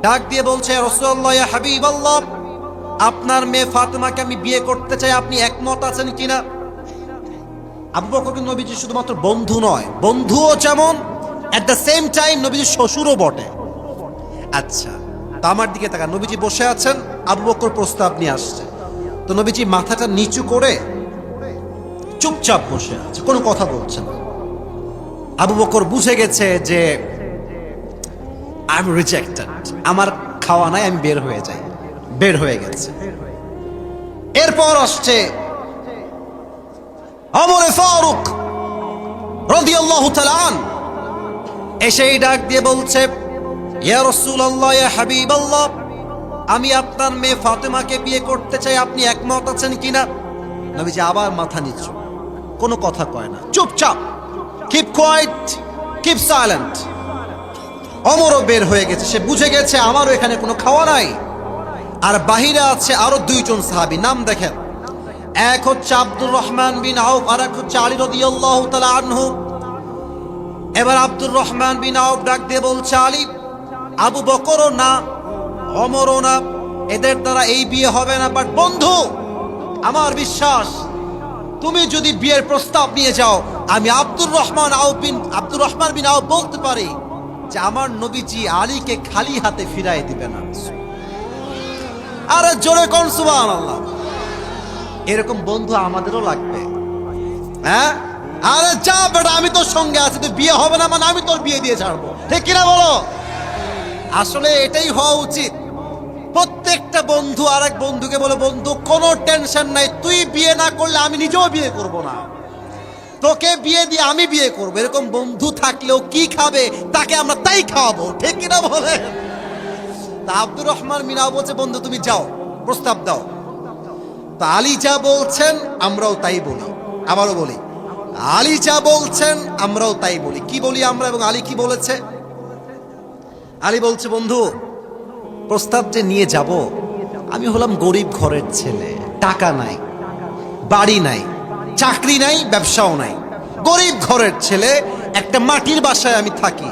ডাক দিয়ে বলছে, রাসূলুল্লাহ ইয়া হাবিবাল্লাহ, আপনার মেয়ে ফাতেমাকে আমি বিয়ে করতে চাই, আপনি একমত আছেন কিনা? আবু বকর কিন্তু নবীজি শুধুমাত্র বন্ধু নয়, বন্ধুও যেমন, এট দ্য সেম টাইম নবীজির শ্বশুরও বটে। আচ্ছা, তো আমার দিকে তাকান। নবীজি বসে আছেন, আবু বকর প্রস্তাব নিয়ে আসছে। তো নবীজি মাথাটা নিচু করে চুপচাপ বসে আছে, কোনো কথা বলছে না। আবু বকর বুঝে গেছে যে আই এম রিজেক্টেড, আমার খাওয়া নাই, আমি বের হয়ে যাই। বের হয়ে গেছে। এরপর আসছে ওমর ফারুক রাদিয়াল্লাহু তাআলা আন, এসেই ডাক দিয়ে বলছে, ইয়া রাসূলুল্লাহ ইয়া হাবিবাল্লাহ, আমি আপনার মেয়ে ফাতেমাকে বিয়ে করতে চাই, আপনি একমত আছেন কিনা? নবীজি আবার মাথা নিচু, কোনো কথা কয় না, চুপচাপ, কিপ কোয়াইট, কিপ সাইলেন্ট। ওমরও বের হয়ে গেছে, সে বুঝে গেছে আমারও এখানে কোনো খাওয়া নাই। আর বাহিরে আছে আরো দুইজন সাহাবী, নাম দেখেন, এক হচ্ছে আব্দুর রহমান বিন আউফ, আর এক হচ্ছে আলী রাদিয়াল্লাহু তাআলা আনহু। এবার আব্দুর রহমান বিন আউফ ডাক দিয়ে বলছে, আলী, আবু বকরও না, ওমরও না, এদের দ্বারা এই বিয়ে হবে না। বাট বন্ধু, আমার বিশ্বাস, তুমি যদি বিয়ের প্রস্তাব নিয়ে যাও, আমি আব্দুর রহমান বিন আউফ বলতে পারি যে আমার নবীজি আলীকে খালি হাতে ফিরাই দিবে না। আরে জোরে কোন সুবহানাল্লাহ। এরকম বন্ধু আমাদেরও লাগবে, হ্যাঁ? আরে যা বেটা, আমি তোর সঙ্গে আছি, তুই বিয়ে হবে না মানে আমি তোর বিয়ে দিয়ে ছাড়বো, ঠিক কিনা বলো? আসলে এটাই হওয়া উচিত। প্রত্যেকটা বন্ধু আরেক বন্ধুকে বলে, বন্ধু কোনো টেনশন নাই, তুই বিয়ে না করলে আমি নিজেও বিয়ে করব না, তোকে বিয়ে দিয়ে আমি বিয়ে করবো। এরকম বন্ধু থাকলেও কি খাবে, তাকে আমরা তাই খাওয়াবো, ঠিক কিনা বলে? তা আব্দুর রহমান মিনাও বলছে, বন্ধু তুমি যাও, প্রস্তাব দাও। তা আলী যা বলছেন আমরাও তাই বলি। আবারও বলি, আলী যা বলছেন আমরাও তাই বলি। কি বলি আমরা এবং আলী কি বলেছে? আলী বলছে, বন্ধু প্রস্তাব যে নিয়ে যাব, আমি হলাম গরিব ঘরের ছেলে, টাকা নাই, বাড়ি নাই, চাকরি নাই, ব্যবসাও নাই, গরিব ঘরের ছেলে, একটা মাটির বাসায় আমি থাকি।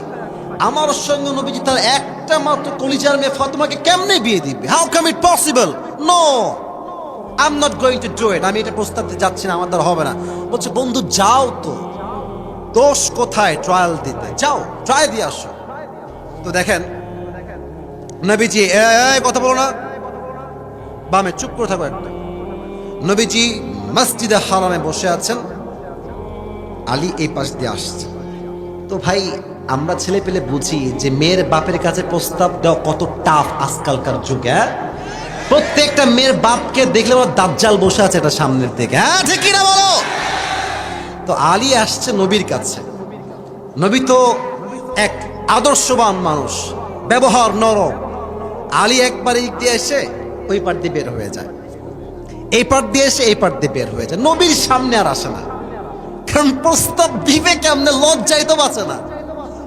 আমার সঙ্গে নবীজি তার একটা মাত্র কলিজার মেয়ে ফাতেমাকে কেমনে বিয়ে দিবে? How come it possible? No, I am not going to do it. আমি এটা প্রস্তাব দিতে যাচ্ছি না, আমার দ্বারা হবে না। বলছে, বন্ধু যাও তো, দোষ কোথায় ট্রায়াল দিতে? যাও, ট্রাই দিয়ে আসো। তো দেখেন নবীজি, কথা বলো না, বামে চুপ করে থাকো একটা। নবীজি মসজিদে হারামে বসে আছেন, আলী এই পাশ দিয়ে আসছে। তো ভাই, আমরা ছেলে পেলে বুঝি যে মেয়ের বাপের কাছে প্রস্তাব দেওয়া কত টাফ আজকালকার যুগে। প্রত্যেকটা মেয়ের বাপকে দেখলে ওরা দাজ্জাল বসে আছে এটা সামনের দিকে, হ্যাঁ ঠিক কিনা বলো? তো আলী আসছে নবীর কাছে। নবী তো এক আদর্শবান মানুষ, ব্যবহার নরম। আলী একবার এই দিয়ে এসে ওই পার দিয়ে বের হয়ে যায়, এই পার দিয়ে এসে এই পার দিয়ে বের হয়ে যায়, নবীর সামনে আর আসে না। কারণ প্রস্তাব দিবে কেমনে, লজ্জায় তো বাঁচে না,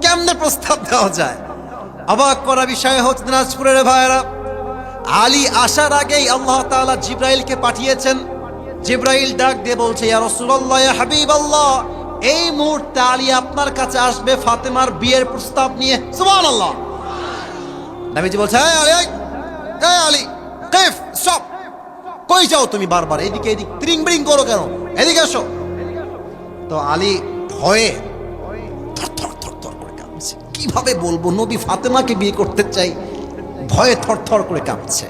কেমনে প্রস্তাব দেওয়া যায়? অবাক করা বিষয় হচ্ছে দিনাজপুরের ভাইয়েরা, আলী আসার আগেই আল্লাহ তাআলা জিব্রাইলকে পাঠিয়েছেন। জিব্রাইল ডাক দিয়ে বলছে, ইয়া রাসূলুল্লাহ ইয়া হাবিবাল্লাহ, এই মুহূর্তে আলী আপনার কাছে আসবে ফাতেমার বিয়ের প্রস্তাব নিয়ে। সুবহানাল্লাহ। নবীজি বলছে, এই আলী, এই আলী, কিফ, স্টপ, কই যাও তুমি বারবার এদিকে এদিক ত্রিং ব্রিং করো কেন? এদিকে আসো। তো আলী ভয়ে থরথর থরথর করে কাঁপছে। কিভাবে বলবো নবী ফাতেমাকে বিয়ে করতে চাই, ভয়ে থরথর করে কাঁপছে।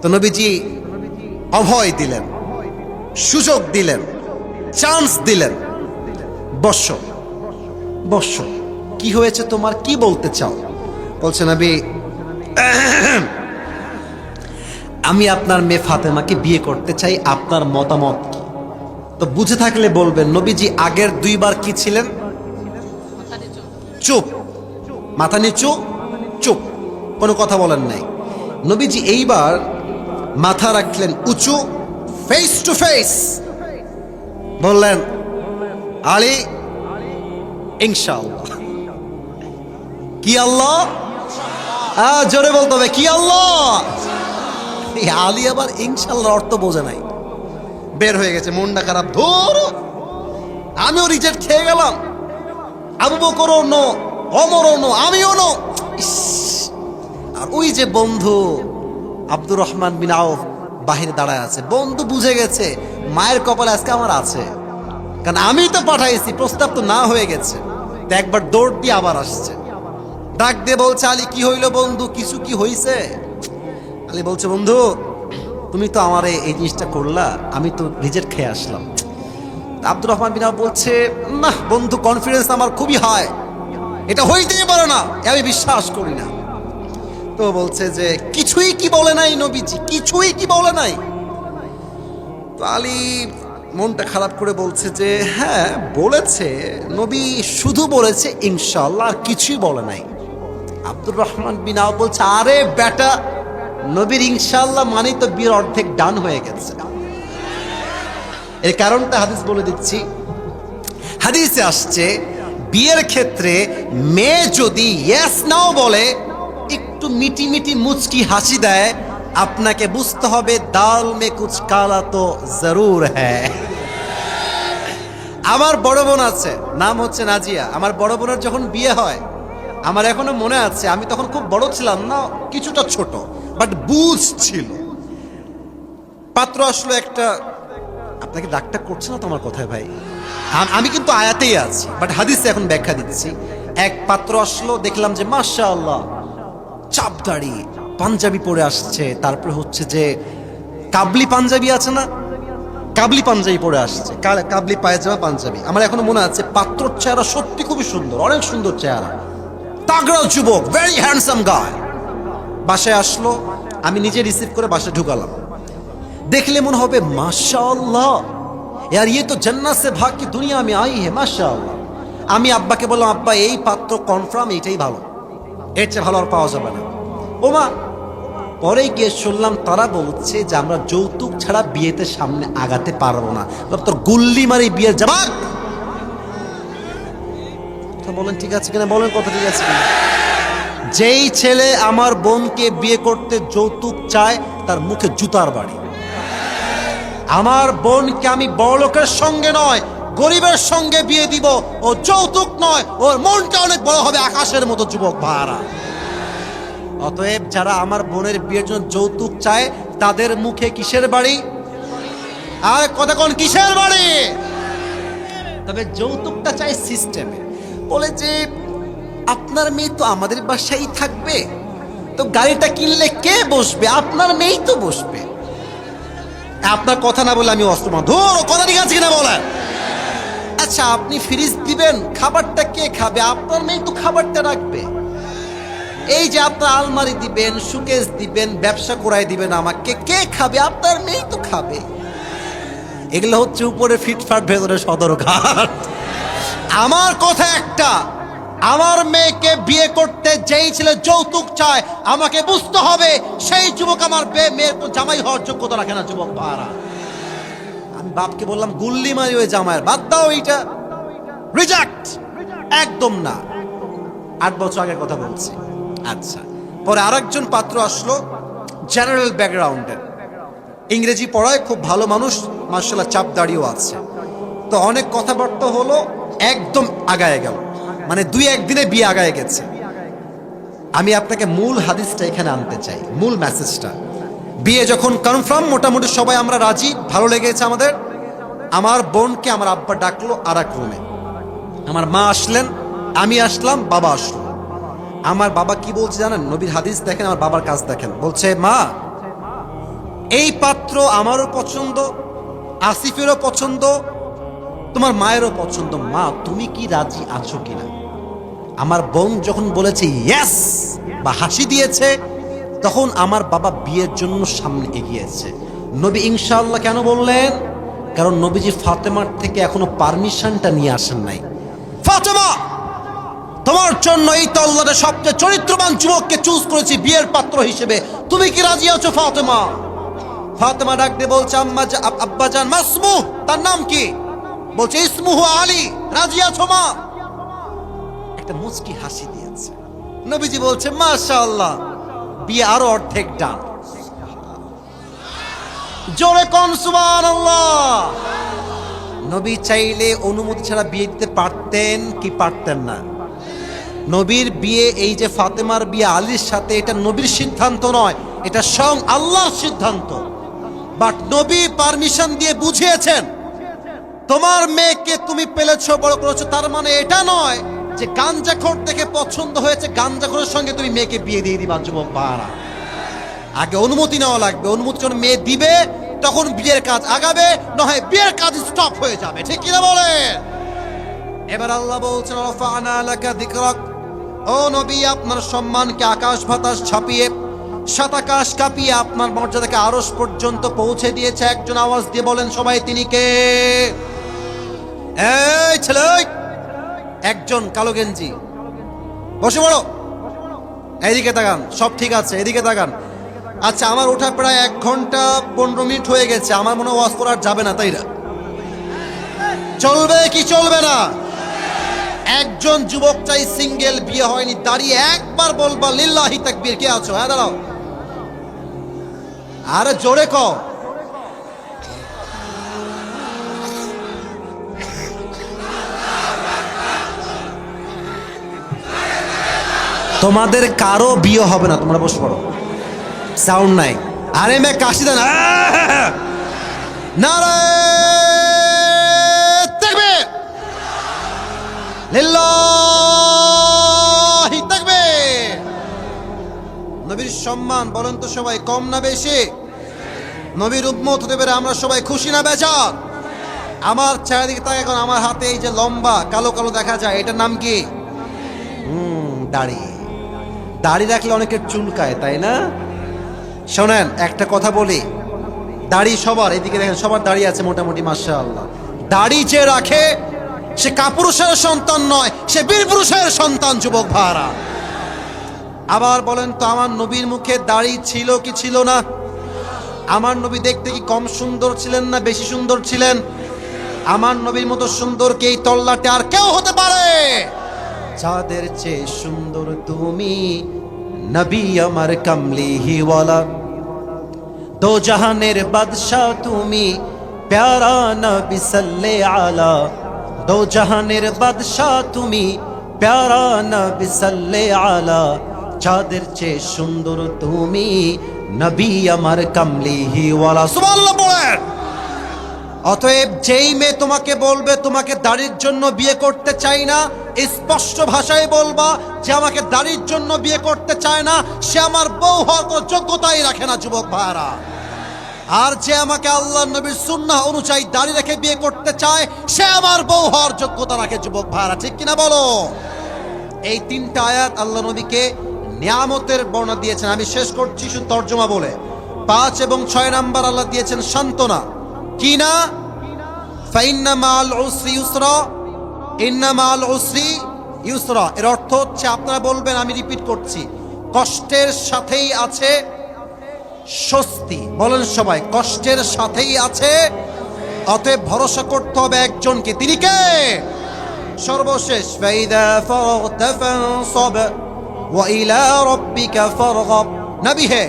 তো নবীজি অভয় দিলেন, সুযোগ দিলেন, চান্স দিলেন, বসো বসো, কি হয়েছে তোমার, কি বলতে চাও? বলছে, নবী আমি আপনার মেয়ে ফাতেমাকে বিয়ে করতে চাই, আপনার মতামত কি? তো বুঝে থাকলে বলবেন, নবীজি আগের দুইবার কি ছিলেন? চুপ, মাথা নিচু, চুপ। কোনো কথা বলেন নাই। নবীজি এইবার মাথা রাখলেন উঁচু, ফেস টু ফেস, বললেন আলী ইনশাআল্লাহ। কি আল্লাহ? জোরে বলতে হবে, কি আল্লাহ? এই আলী আবার ইনশাআল্লাহ অর্থ বোঝে নাই, বের হয়ে গেছে, মনটা খারাপ। ধরো আমিও রিজেক্ট খেয়ে গেলাম, আবু বকরও নো, ওমরও নো, আমিও নো। আর ওই যে বন্ধু আব্দুর রহমান বিন আউফ বাহিরে দাঁড়ায় আছে, বন্ধু বুঝে গেছে মায়ের কপালে আজকে আমার আছে, কারণ আমি তো পাঠাইছি, প্রস্তাব তো না হয়ে গেছে। তো একবার দৌড় দিয়ে আবার আসছে, ডাক দিয়ে বলছে আলী কি হইল বন্ধু, কিছু কি হইছে? আলী বলছে বন্ধু তুমি তো আমার এই জিনিসটা করলা, আমি তো রিজেক্ট খেয়ে আসলাম। আব্দুর রহমান বিন আউফ বলছে না বন্ধু, কনফিডেন্স আমার খুবই হাই, এটা হইতেই পারে না, আমি বিশ্বাস করি না। তো বলছে যে কিছুই কি বলে নাই নবীজি, কিছুই কি বলে নাই? তো আলী মনটা খারাপ করে বলছে যে হ্যাঁ বলেছে, নবী শুধু বলেছে ইনশাআল্লাহ, আর কিছুই বলে নাই। আব্দুর রহমান বিন আউফ বলছে আরে বেটা, নবীর ইনশাআল্লাহ মানে তো বিয়ের অর্ধেক ডান হয়ে গেছে। এর কারণটা হাদিস বলে দিচ্ছি। হাদিসে আসছে বিয়ের ক্ষেত্রে মেয়ে যদি ইয়েস নাও বলে, একটু মিটি মিটি মুচকি হাসি দেয়, আপনাকে বুঝতে হবে দাল মে কুছ কালা তো জরুর হ্যায়। আমার বড় বোন আছে, নাম হচ্ছে নাজিয়া। আমার বড় বোনের যখন বিয়ে হয়, আমার এখনো মনে আছে, আমি তখন খুব বড় ছিলাম না, কিছুটা ছোট, বাট বুঝ ছিল। পাত্র আসলো একটা, আপনাকে ডাকটা করছে না তোমার কথায় ভাই, আমি কিন্তু আয়াতেই আছি, বাট হাদিসে এখন ব্যাখ্যা দিচ্ছি। এক পাত্র আসলো, দেখলাম যে মাশাআল্লাহ চাপ দাড়ি, পাঞ্জাবি পরে আসছে, তারপরে হচ্ছে যে কাবলি পাঞ্জাবি আছে না, কাবলি পাঞ্জাবি পরে আসছে, কাবলি পায়জামা পাঞ্জাবি। আমার এখনো মনে আছে, পাত্রর চেহারা সত্যি খুবই সুন্দর, অনেক সুন্দর চেহারা, তাগড়া যুবক, ভেরি হ্যান্ডসাম গায়। বাসায় আসলো, আমি নিজে রিসিভ করে বাসায় ঢুকালাম। দেখলে মনে হবে মাশাআল্লাহ यार ये तो जन्नत से भाग के दुनिया में आई है माशाআল্লাহ। আমি আব্বাকে বললাম আব্বা এই পাত্র কনফার্ম এটাই ভালো, এর চেয়ে ভালো আর পাওয়া যাবে না। ওমা পরে গিয়ে শুনলাম তারা বলছে যে আমরা যৌতুক ছাড়া বিয়েতে সামনে আগাতে পারবো না, তোর গুল্লি মারি বিয়ের জবাব। বলেন ঠিক আছে কিনা, বলেন কথা ঠিক আছে কিনা? যেই ছেলে আমার বোনকে বিয়ে করতে যৌতুক চায় তার মুখে জুতার বাড়ি। আমার বোনকে আমি বড়লোকের সঙ্গে নয় গরিবের সঙ্গে বিয়ে দিব, ও যৌতুক নয়, ওর মনটা অনেক বড় হবে আকাশের মতো যুবক ভাড়া। অতএব যারা আমার বোনের বিয়ের জন্য যৌতুক চায় তাদের মুখে কিসের বাড়ি? আর কথা কোন কিসের বাড়ি? তবে যৌতুকটা চাই সিস্টেমে। বলে যে আপনার মেয়ে তো আমাদের বাসায় থাকবে, তো গাড়িটা কিনলে কে বসবে? আপনার মেয়েই তো বসবে। আপনার কথা না বলে আমি অস্ত্র ধরো, কথা ঠিক আছে কিনা বলেন? আচ্ছা আপনি ফ্রিজ দিবেন, খাবারটা কে খাবে? আপনার মেয়ে তো খাবারটা রাখবে। এই যে আপনার আলমারি দিবেন, সুকেস দিবেন, ব্যবসা করাই দিবেন আমাকে, কে খাবে? আপনার মেয়ে তো খাবে। এগুলো হচ্ছে উপরে ফিটফাট, ভেতরে সদরঘাট। আমার কথা একটা, আমার মেয়েকে বিয়ে করতে যেই ছেলে যৌতুক চায় আমাকে বুঝতে হবে সেই যুবক আমার মেয়ের তো জামাই হওয়ার যোগ্যতা রাখে না। যুবক ভাড়া, আমি বাপকে বললাম গুল্লি মারি ওই জামাইয়ের, বাদ দাও এইটা, রিজেক্ট, একদম না। 8 বছর আগের কথা বলছি। আচ্ছা, পরে আরেকজন পাত্র আসলো, জেনারেল ব্যাকগ্রাউন্ডের, ইংরেজি পড়ায়, খুব ভালো মানুষ, মাশাআল্লাহ চাপ দাড়িও আছে। তো অনেক কথাবার্তা হলো, একদম আগায় গেল, মানে 2-1 দিনে বিয়ে আগায় গেছে। আমি আপনাকে মূল হাদিসটা এখানে আনতে চাই, মূল মেসেজটা। বিয়ে যখন কনফার্ম, মোটামুটি সবাই আমরা রাজি, ভালো লেগেছে আমাদের। আমার বোনকে আমার আব্বা ডাকলো আর এক রুমে, আমার মা আসলেন, আমি আসলাম, বাবা আসলো। আমার বাবা কি বলছে জানেন? নবীর হাদিস দেখেন, আমার বাবার কাজ দেখেন। বলছে মা এই পাত্র আমারও পছন্দ, আসিফেরও পছন্দ, তোমার মায়েরও পছন্দ, মা তুমি কি রাজি আছো কিনা? আমার বোন যখন বলেছে ইয়েস বা হাসি দিয়েছে, তখন আমার বাবা বিয়ের জন্য সামনে এগিয়েছে। নবী ইনশাআল্লাহ কেন বললেন? কারণ নবীজি ফাতেমার থেকে এখনো পারমিশনটা নিয়ে আসেন নাই। ফাতেমা তোমার তোমার জন্য এই তল্লাটে সবচেয়ে চরিত্রবান যুবককে চুজ করেছি বিয়ের পাত্র হিসেবে, তুমি কি রাজি আছো ফাতেমা? ফাতেমা ডাক দিয়ে বলছে আব্বাজান মাসমু, তার নাম কি? বলছে ইসমুহু আলী। রাজি আছো মা? একটা মুচকি হাসি দিয়েছে। নবীজি বলছে মাশাআল্লাহ, বিয়ে আরো অর্ধেক ডান। জোরে কোন সুবহানাল্লাহ। নবী চাইলে অনুমতি ছাড়া বিয়ে দিতে পারতেন কি পারতেন না? নবীর বিয়ে, এই যে ফাতেমার বিয়ে আলীর সাথে, এটা নবীর সিদ্ধান্ত নয়, এটা স্বয়ং আল্লাহর সিদ্ধান্ত। বাট নবী পারমিশন দিয়ে বুঝিয়েছেন, তোমার মেয়েকে তুমি পেলেছো, বড় করেছো, তার মানে এটা নয় যে গাঞ্জাখোর দেখে পছন্দ হয়েছে গাঞ্জাখোরের সঙ্গে তুমি মেয়েকে বিয়ে দিয়ে দিবা। যুবক ভাইরা, আগে অনুমতি নেওয়া লাগবে। অনুমতি যখন মেয়ে দিবে তখন বিয়ের কাজ আগাবে, নয় বিয়ের কাজ স্টপ হয়ে যাবে। ঠিক কিনা বলে? এবার আল্লাহ বলছেন রাফা'না লাকা যিকরাক, ও নবী আপনার সম্মানকে আকাশ বাতাস ছাপিয়ে, সাত আকাশ কাঁপিয়ে আপনার মর্যাদাকে আরশ পর্যন্ত পৌঁছে দিয়েছে। একজন আওয়াজ দিয়ে বলেন সবাই, তিনি কে? এই ছেলে, একজন কালো গেঞ্জি, বসে পড়ো, এইদিকে তাকান। সব ঠিক আছে, এদিকে তাকান। আচ্ছা, আমার ওঠা প্রায় 1 ঘন্টা 15 মিনিট হয়ে গেছে। আমার মনে ওয়াজ করার যাবে না, তাই না? চলবে কি চলবে না? একজন যুবক চাই, সিঙ্গেল, বিয়ে হয়নি, দাঁড়িয়ে একবার বলবা লিল্লাহি তাকবীর। কে আছো? হ্যাঁ দাঁড়াও, আরে জোরে ক। তোমাদের কারো বিয়ে হবে না, তোমরা বসে পড়ো। সাউন্ড নাই। আরে মে কাশি দেন। নারায়ে তাকবীর, লিল্লাহি তাকবীর। নবীর সম্মান বলেন তো সবাই, কম না বেশি? নবীর উম্মত হতে পেরে আমরা সবাই খুশি না বেজার? আমার চারিদিকে তাকান, এখন আমার হাতে এই যে লম্বা কালো কালো দেখা যায়, এটার নাম কি? দাড়ি। দাড়ি রাখলে অনেকের চুলকায়, তাই না? শোনেন, একটা কথা বলি, দাড়ি সবার, এদিকে দেখেন, সবার দাড়ি আছে মোটামুটি, মাশাআল্লাহ। দাড়ি যে রাখে সে কাপুরুষের সন্তান নয়, সে বীর পুরুষের সন্তান। যুবক ভাইরা, আবার বলেন তো, আমার নবীর মুখে দাড়ি ছিল কি ছিল না? আমার নবী দেখতে কি কম সুন্দর ছিলেন না বেশি সুন্দর ছিলেন? আমার নবীর মতো সুন্দর কে এই তল্লাটে আর কেউ হতে পারে? যাদের চেয়ে সুন্দর তুমি, নবী আমার কামলিহি ওয়ালা, দো জাহানের বাদশা তুমি, প্যারা নবী সাল্লে আলা, দো জাহানের বাদশা তুমি, প্যারা নবী সাল্লে আলা, যাদের চেয়ে সুন্দর তুমি, নবী আমার কামলিহি ওয়ালা। সুবহানাল্লাহ বলেন। অতএব যেই মেয়ে তোমাকে বলবে তোমাকে দাড়ির জন্য বিয়ে করতে চাই না, স্পষ্ট ভাষায় বলবা যে আমাকে দাড়ির জন্য বিয়ে করতে চায় না, সে আমার বউ হওয়ার কোনো যোগ্যতাই রাখে না। যুবক ভাইরা, আর যে আমাকে আল্লাহ নবীর সুন্নাহ অনুযায়ী দাড়ি রেখে বিয়ে করতে চায়, সে আমার বউ হওয়ার যোগ্যতা রাখে। যুবক ভাইরা, ঠিক কিনা বলো? এই 3টা আয়াত আল্লাহ নবীকে নিয়ামতের বর্ণনা দিয়েছেন। আমি শেষ করছি শুধু তর্জমা বলে। 5 এবং 6 নাম্বার আল্লাহ দিয়েছেন সান্ত্বনা। কি না? ফাইন্না মাল উসরি ইউসরা, ইন্না মাল উসরি ইউসরা। এর অর্থ হচ্ছে, আপনারা বলবেন, আমি রিপিট করছি, কষ্টের সাথেই আছে স্বস্তি। বলেন সবাই, কষ্টের সাথেই আছে। অতএব ভরসা করতে হবে একজনকে, তিনি কে? সর্বশেষ, ফাইদা ফারাগতা ফানসাব ওয়া ইলা রাব্বিকা ফারগাব। নবী হে,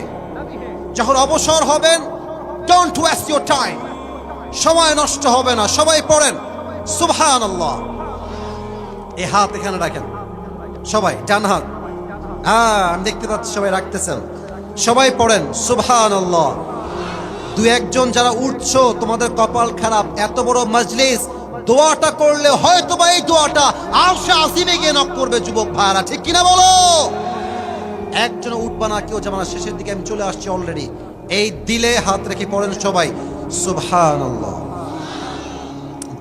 যখন অবসর হবেন, ডোন্ট ওয়েস্ট ইওর টাইম, সময় নষ্ট হবে না। সবাই পড়েন সুবহানাল্লাহ। এই হাত এখানে রাখেন সবাই, ডান হাত। আমি দেখতে পাচ্ছি সবাই রাখতেছেন। সবাই পড়েন সুবহানাল্লাহ। 2-1 জন যারা উঠছো, তোমাদের কপাল খারাপ। এত বড় মজলিস, দোয়াটা করলে হয়তো বা এই দোয়াটা আরশে আজিমে গিয়ে নক করবে। যুবক ভাইরা, ঠিক কিনা বলো? একজন উঠবা না, কেউ যাবে না। শেষের দিকে আমি চলে আসছি অলরেডি। এই দিলে হাত রেখে পড়েন সবাই সুবহানাল্লাহ।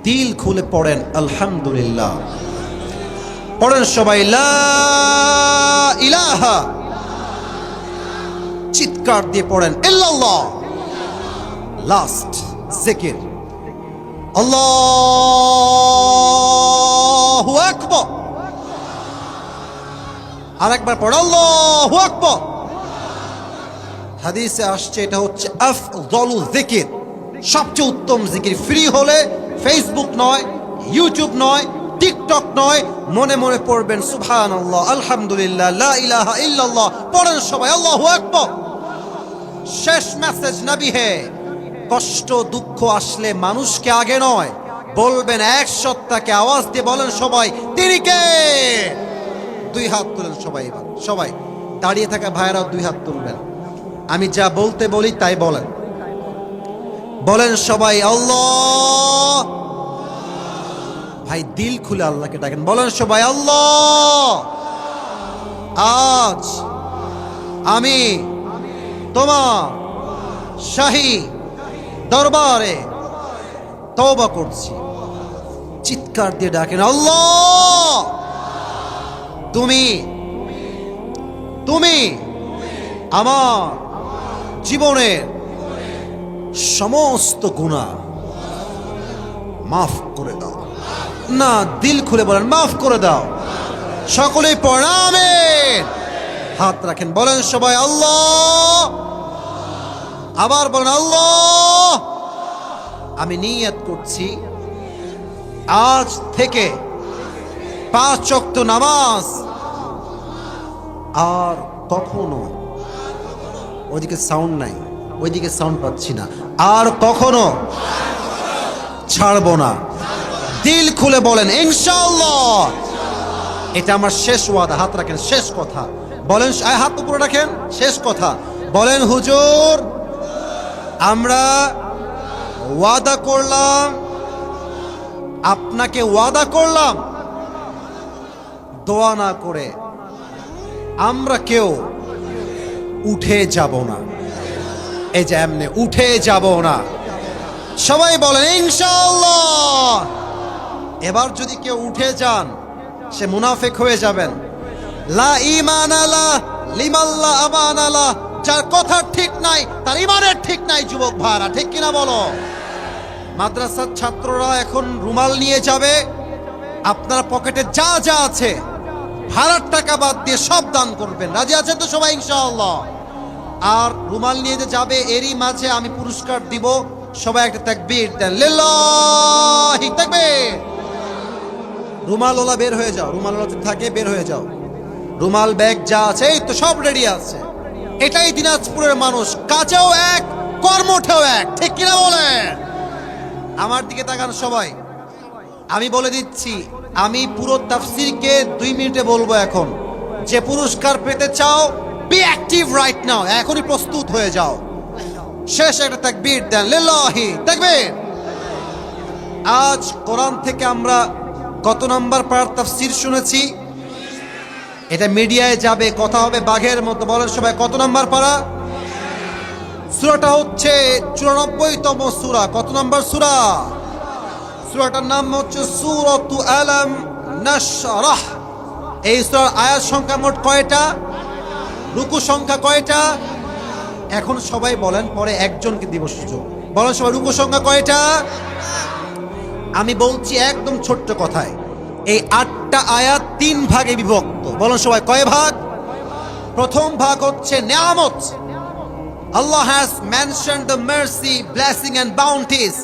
দিল খুলে পড়েন আলহামদুলিল্লাহ। পড়েন সবাই লা ইলাহা, চিৎকার দিয়ে পড়েন ইল্লাল্লাহ। লাস্ট জিকির আল্লাহু আকবার, আরেকবার পড়ো আল্লাহু আকবার। হাদিসে আসছে এটা হচ্ছে আফদলু যিকির, সবচেয়ে উত্তম জিকির। ফ্রি হলে ফেসবুক নয়, ইউটিউব নয়, টিকটক নয়, মনে মনে পড়বেন সুবহানাল্লাহ, আলহামদুলিল্লাহ, লা ইলাহা ইল্লাল্লাহ, পড়েন সবাই আল্লাহু আকবার। শেষ মেসেজ নবী হে, কষ্ট দুঃখ আসলে মানুষকে আগে নয় বলবেন, এক সত্তাকে আওয়াজ দিয়ে বলেন সবাই, তিনি কে? দুই হাত তুলেন সবাই। এবার সবাই দাঁড়িয়ে থাকা ভাইয়েরাও দুই হাত তুলবেন। আমি যা বলতে বলি তাই বলেন, বলেন সবাই আল্লাহ। ভাই দিল খুলে আল্লাহকে ডাকেন, বলেন সবাই আল্লাহ। আজ আমি তোমার শাহী দরবারে তওবা করছি। চিৎকার দিয়ে ডাকেন আল্লাহ, তুমি তুমি আমার জীবনের সমস্ত গুনাহ মাফ করে দাও। না, দিল খুলে বলেন মাফ করে দাও। সকলেই পড়েন আমিন। হাত রাখেন, বলেন সবাই আল্লাহ। আবার বলেন আল্লাহ। আমি নিয়ত করছি আজ থেকে 5 ওয়াক্ত নামাজ আর কখনো, ওইদিকে সাউন্ড নাই, ওইদিকে সাউন্ড পাচ্ছি না, আর কখনো ছাড়বো না। দিল খুলে বলেন ইনশাআল্লাহ। এটা আমার শেষ ওয়াদা। হাত রাখেন, শেষ কথা বলেন, হাত উপরে রাখেন, শেষ কথা বলেন হুজুর আমরা ওয়াদা করলাম, আপনাকে ওয়াদা করলাম, দোয়া না করে আমরা কেউ উঠে যাব না। এই যে এমনি উঠে যাব না। সবাই বলেন ইনশাআল্লাহ। এবার যদি কেউ উঠে যান সে মুনাফিক হয়ে যাবেন। লা ঈমান আলা লিমান লা আমান আলা, যার কথা ঠিক নাই তার ইমানের ঠিক নাই। যুবক ভাইরা ঠিক কিনা বলো? মাদ্রাসার ছাত্ররা এখন রুমাল নিয়ে যাবে, আপনারা পকেটে যা যা আছে ভাড়ার টাকা বাদ দিয়ে সব দান করবেন। রাজি আছেন তো সবাই ইনশাআল্লাহ? আর রুমাল নিয়ে যে যাবে এরই মাঝে আমি পুরস্কার দিব। সবাই একটা তাকবীর দেন, লিল্লাহি তাকবীর। রুমালওয়ালা বের হয়ে যাও, রুমালওয়ালা থাকে বের হয়ে যাও। রুমাল ব্যাগ যা আছে এই তো সব রেডি আছে। এটাই দিনাজপুরের মানুষ, কাজেও এক, কর্মঠেও এক, ঠিক কিনা বলে? আমার দিকে তাকান সবাই। আমি বলে দিচ্ছি, আমি পুরো তাফসীরকে 2 মিনিটে বলবো। এখন যে পুরস্কার পেতে চাও বি অ্যাক্টিভ রাইট নাও, এখনই প্রস্তুত হয়ে যাও। শেষ একটা তাকবীর দেন, লিল্লাহি তাকবীর। আজ কোরআন থেকে আমরা কত নাম্বার পারার তাফসীর শুনেছি? এটা মিডিয়ায় যাবে, কথা হবে বাঘের মতো। বলেন সবাই কত নাম্বার পারা? সূরাটা হচ্ছে 94তম সূরা। কত নাম্বার সূরা? সূরাটার নাম হচ্ছে সূরাতু আলাম নাশরাহ। এই সূরার আয়াত সংখ্যা মোট কয়টা? রুকু সংখ্যা কয়টা? এখন সবাই বলেন, পরে একজনকে দিব সুযোগ। বলেন সবাই রুকু সংখ্যা কয়টা? আমি বলছি একদম ছোট্ট কথায়, এই 8টা আয়াত 3 ভাগে বিভক্ত। বলেন সবাই কয় ভাগ? প্রথম ভাগ হচ্ছে নিয়ামত। Allah has mentioned the mercy, blessing and bounties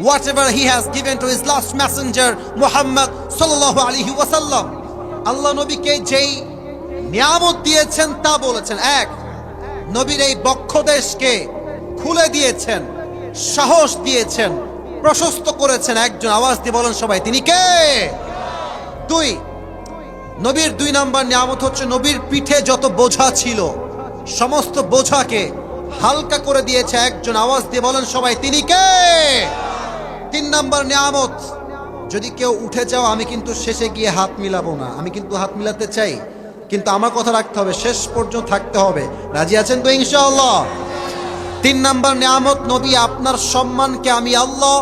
whatever he has given to his last messenger Muhammad sallallahu alaihi wasallam. আল্লাহ নবীকে যেই নিয়ামত দিয়েছেন তা বলেছেন। এক, নবীর এই বক্ষদেশকে খুলে দিয়েছেন, সাহস দিয়েছেন, প্রশস্ত করেছেন। একজন আওয়াজ দিয়ে বলেন সবাই, তিনি কে? 2, নবীর 2 নাম্বার নিয়ামত হচ্ছে নবীর পিঠে যত বোঝা ছিল সমস্ত বোঝাকে হালকা করে দিয়েছে। একজন আওয়াজ দিয়ে বলেন সবাই, তিনি কে? 3 নাম্বার নিয়ামত, যদি কেউ উঠে যাও আমি কিন্তু শেষে গিয়ে হাত মিলাবো না। আমি কিন্তু হাত মিলাতে চাই, কিন্তু আমার কথা রাখতে হবে, শেষ পর্যন্ত থাকতে হবে। রাজি আছেন তো ইনশাআল্লাহ? 3 নাম্বার নিয়ামত, নবী আপনার সম্মানকে আমি আল্লাহ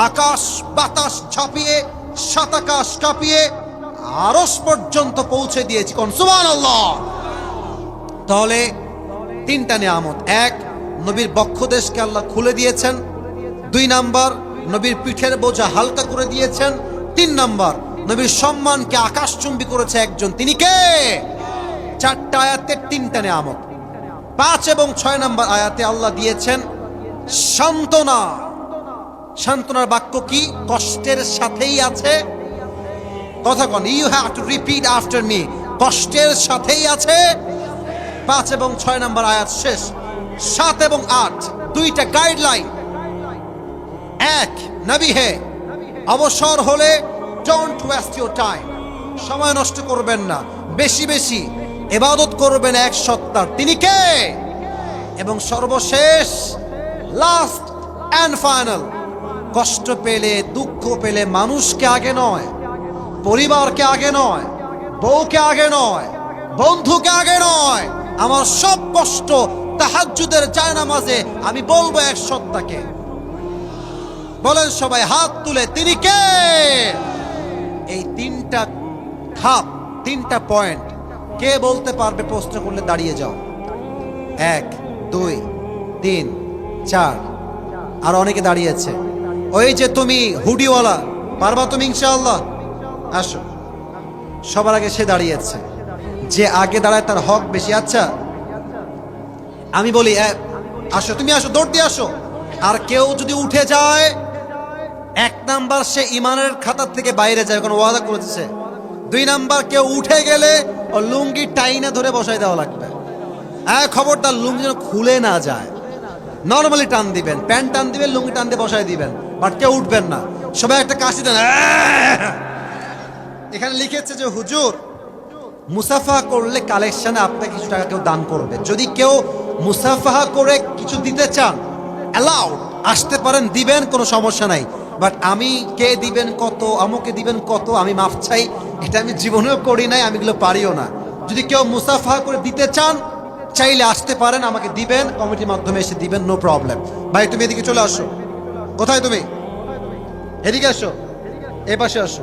আকাশ বাতাস ঝাঁপিয়ে, 7 আকাশ কাঁপিয়ে আরশ পর্যন্ত পৌঁছে দিয়েছি। কোন সুবহানাল্লাহ। তাহলে 3টা নিয়ামত। 1, নবীর বক্ষদেশকে আল্লাহ খুলে দিয়েছেন। 2 নাম্বার, নবীর পিঠের বোঝা হালকা করে দিয়েছেন। 3 নাম্বার, নবীর সম্মানকে আকাশচুম্বী করেছে একজন, তিনি কে? 4টা আয়াতে 3টা নিয়ামত। 5 এবং 6 নম্বর আয়াতে আল্লাহ দিয়েছেন সান্ত্বনা। সান্ত্বনার বাক্য কি? কষ্টের সাথেই আছে। কথা কন, you have to repeat after me. কষ্টের সাথেই আছে। 5 এবং 6 নম্বর আয়াত শেষ। 7 এবং 8 দুইটা গাইডলাইন। 1, নবী হে, অবসর হলে ডোন্ট ওয়েস্ট ইউর টাইম, সময় নষ্ট করবেন না, বেশি বেশি ইবাদত করবেন এক সত্তার। তিনি কে? এবং সর্বশেষ, লাস্ট এন্ড ফাইনাল, কষ্ট পেলে দুঃখ পেলে মানুষকে আগে নয়, পরিবারকে আগে নয়, বউকে আগে নয়, বন্ধুকে আগে নয়, আমার সব কষ্ট তাহাজ্জুদের জায়নামাজে আমি বলবো এক সত্তাকে। বলেন সবাই হাত তুলে, তিনি কে? এই 3টা ধাপ, 3টা পয়েন্ট কে বলতে পারবে? প্রশ্ন করলে দাঁড়িয়ে যাও। 1, 2, 3, 4। আর অনেকে দাঁড়িয়েছে। ওই যে তুমি হুডিওয়ালা, পারবা তুমি ইনশাআল্লাহ? আসো। সবার আগে সে দাঁড়িয়েছে। যে আগে দাঁড়ায় তার হক বেশি। আচ্ছা আমি বলি, আসো, তুমি আসো, দৌড় দিয়ে আসো। আর কেউ যদি উঠে যায়, 1 নাম্বার সে ইমানের খাতার থেকে বাইরে যায়, কোনো ওয়াদা করেছে। 2 নাম্বার কেউ উঠে গেলে ও লুঙ্গি টাইনা ধরে বসাই দেওয়া লাগবে। খবরদার লুঙ্গি যেন খুলে না যায়। নর্মালি টান দিবেন, প্যান্ট টান দিবেন, লুঙ্গি টান দিয়ে বসাই দিবেন, বাট কেউ উঠবেন না। সবাই একটা কাশি দেন। এখানে লিখেছে যে হুজুর, মুসাফা করলে কালেকশনে আপনাকে কিছু টাকা কেউ দান করবে। যদি কেউ মুসাফাহা করে কিছু দিতে চান, অ্যালাউড, আসতে পারেন, দিবেন, কোনো সমস্যা নাই। বাট আমি কে দিবেন কত, আমকে দিবেন কত, আমি মাফ চাই, এটা আমি জীবনেও করি নাই, আমি এগুলো পারিও না। যদি কেউ মুসাফাহা করে দিতে চান, চাইলে আসতে পারেন, আমাকে দিবেন, কমিটির মাধ্যমে এসে দিবেন, নো প্রবলেম। ভাই তুমি এদিকে চলে আসো। কোথায় তুমি? এদিকে আসো, এ পাশে আসো।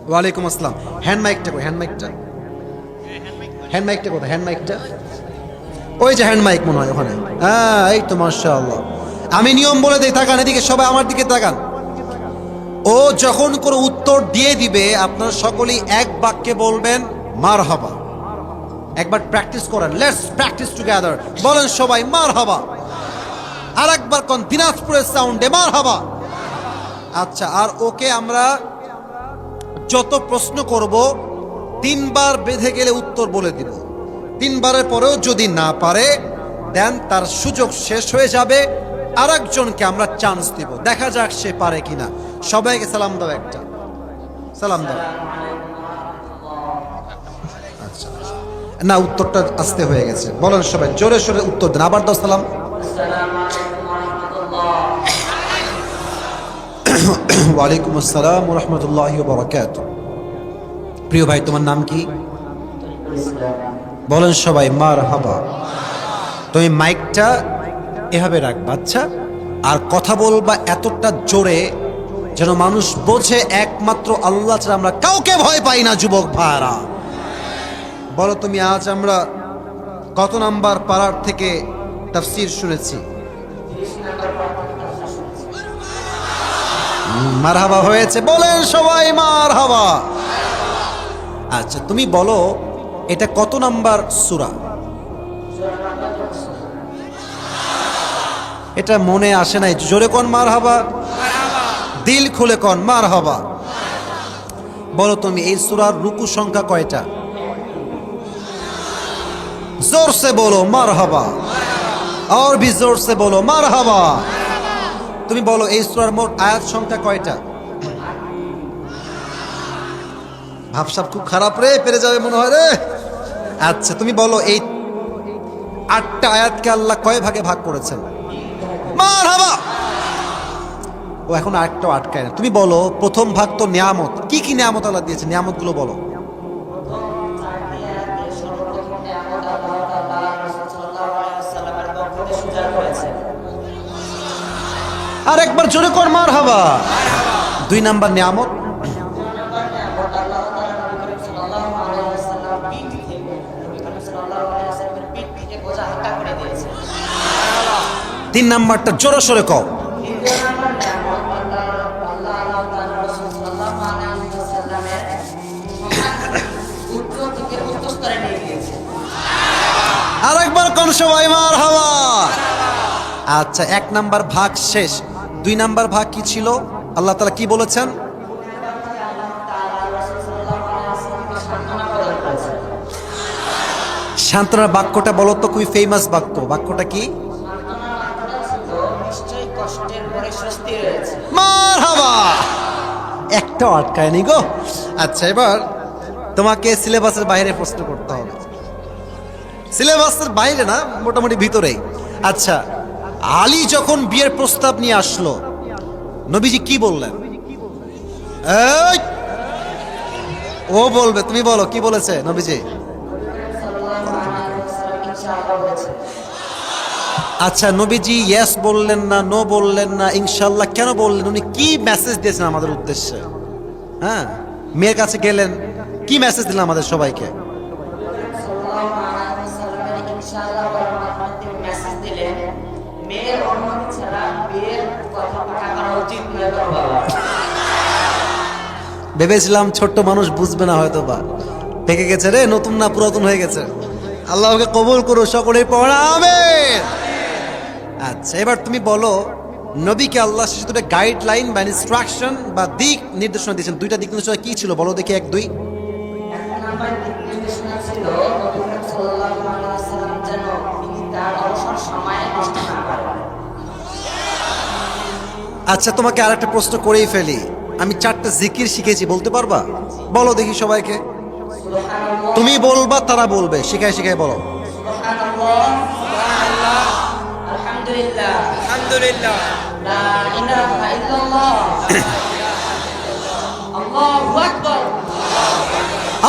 ওয়ালাইকুম আসসালাম। হ্যান্ড মাইকটা কই? হ্যান্ড মাইকটা কোথায়? হ্যান্ড মাইকটা ওই যে হ্যান্ড মাইক মনে হয় ওখানে। হ্যাঁ, এই তো মাশাআল্লাহ। আমি নিয়ম বলে দিই, তাকান এদিকে, সবাই আমার দিকে তাকান। ও যখন কোনো উত্তর দিয়ে দিবে, আপনারা সকলেই এক বাক্যে বলবেন মারহাবা। একবার প্র্যাকটিস করেন, লেটস প্র্যাকটিস টুগেদার। বলেন সবাই মারহাবা। আর একবার কোন দিনাজপুরের সাউন্ডে মারহাবা। আচ্ছা, আর ওকে আমরা যত প্রশ্ন করব 3 বার বেঁধে গেলে উত্তর বলে দিব। 3 বারের পরেও যদি না পারে, দেন তার সুযোগ শেষ হয়ে যাবে, আরেকজনকে আমরা চান্স দিব, দেখা যাক সে পারে কিনা। সবাইকে সালাম দাও, একটা সালাম দাও। আচ্ছা, না উত্তরটা আসতে হয়ে গেছে। বলেন সবাই জোরে সোরে উত্তর দেন। আবার দাও সালাম। ওয়ালাইকুম আসসালাম ওয়া রাহমাতুল্লাহি ওয়া বারাকাতুহু। প্রিয় ভাই, তোমার নাম কি? বলেন সবাই মারহাবা। তুমি মাইকটা এভাবে রাখবা, আচ্ছা, আর কথা বলবা এতটা জোরে যেন মানুষ বোঝে একমাত্র আল্লাহ ছাড়া আমরা কাউকে ভয় পাই না। যুবক ভাইরা, বলো তুমি, আজ আমরা কত নাম্বার পারার থেকে তাফসীর শুনেছি? মারহাবা হয়েছে, বলেন সবাই মারহাবা। আচ্ছা তুমি বলো, এটা কত নাম্বার সূরা? এটা মনে আসে নাই, জোরে কোন মারহাবা, দিল খুলে কোন মারহাবা। বলো তুমি, এই সূরার রুকু সংখ্যা কয়টা? जोर से बोलो মারহাবা, और भी जोर से बोलो মারহাবা। তুমি বলো, এই সূরার মোট আয়াত সংখ্যা কয়টা? ভাবসাব খুব খারাপ রে, পেরে যাবে মনে হয় রে। আচ্ছা তুমি বলো, এই 8টা আয়াতকে আল্লাহ কয় ভাগে ভাগ করেছেন? মারহাবা। ও এখন আরেকটাও আটকায় না। তুমি বলো, প্রথম ভাগ তো নিয়ামত। কি কি নিয়ামত আল্লাহ দিয়েছে? নিয়ামতগুলো বলো। আর একবার জোরে কর মারহাবা। 2 নাম্বার নিয়ামত? 3 নাম্বারটা জোরে সোরে কও। সবাই মারহাবা। আচ্ছা, 1 নাম্বার ভাগ শেষ। 2 নাম্বার ভাগ কি ছিল? আল্লাহ তাআলা কি বলেছেন? সান্ত্বনার বাক্যটা বলো তো, খুবই ফেমাস বাক্য। বাক্যটা কি? মারহাবা। একটা আটকায়নি গো। আচ্ছা, এবার তোমাকে সিলেবাসের বাইরে প্রশ্ন করতে হবে। সিলেবাসের বাইরে না, মোটামুটি ভিতরেই। আচ্ছা, আলী যখন বিয়ের প্রস্তাব নিয়ে আসলো, নবীজি কি বললেন? এই, ও বলবে, তুমি বলো কি বলেছে নবীজি? আচ্ছা, নবীজি ইয়েস বললেন না, নো বললেন না, ইনশাল্লাহ কেন বললেন? উনি কি মেসেজ দিয়েছেন আমাদের উদ্দেশ্যে? হ্যাঁ, মেয়ের কাছে গেলেন, কি মেসেজ দিলেন আমাদের সবাইকে? ভেবেছিলাম ছোট্ট মানুষ বুঝবে না, হয়তো বা পেকে গেছে রে, নতুন না পুরাতন হয়ে গেছে। আল্লাহকে কবুল করো, সকলেই পড়া আমিন। আচ্ছা, এবার তুমি বলো, নবীকে আল্লাহ শেষে দুটো গাইডলাইন বা ইনস্ট্রাকশন বা দিক নির্দেশনা দিয়েছেন। 2টা দিক নির্দেশনা কি ছিল বলো দেখি, 1 2। আচ্ছা, তোমাকে আরেকটা প্রশ্ন করেই ফেলি। আমি 4টা জিকির শিখেছি, বলতে পারবা? বলো দেখি সবাইকে। তুমি বলবা, তারা বলবে, শিখাই শিখাই বলো। আলহামদুলিল্লাহ, লা ইলাহা ইল্লাল্লাহ, আল্লাহু আকবার,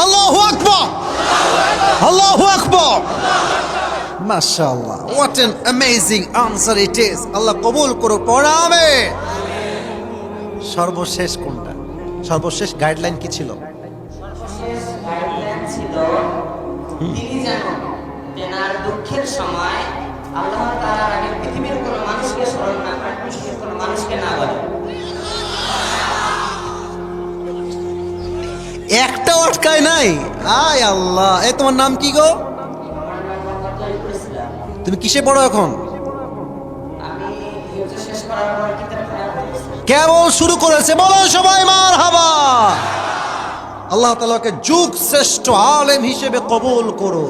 আল্লাহু আকবার, আল্লাহু আকবার। মাশাআল্লাহ, what an amazing answer it is. আল্লাহ কবুল করো, পড়া আমিন। সর্বশেষ কোনটা? সর্বশেষ গাইডলাইন কি ছিল? সর্বশেষ গাইডলাইন ছিল তিনি যেন তেনার দুঃখের সময় আল্লাহ তাআলার আগে পৃথিবীর কোনো মানুষকে স্মরণ না করে, পৃথিবীর কোনো মানুষকে না বলে। একটা অটকায় নাই। আয় আল্লাহ। এ তোমার নাম কি গো? তুমি কিসে পড়ো এখন? আমি শেষ করার পর কিতাব পড়া কেবল শুরু করেছে, বলো সবাই মারহাবা। আল্লাহ তাআলাকে যুগ শ্রেষ্ঠ আলেম হিসেবে কবুল করো।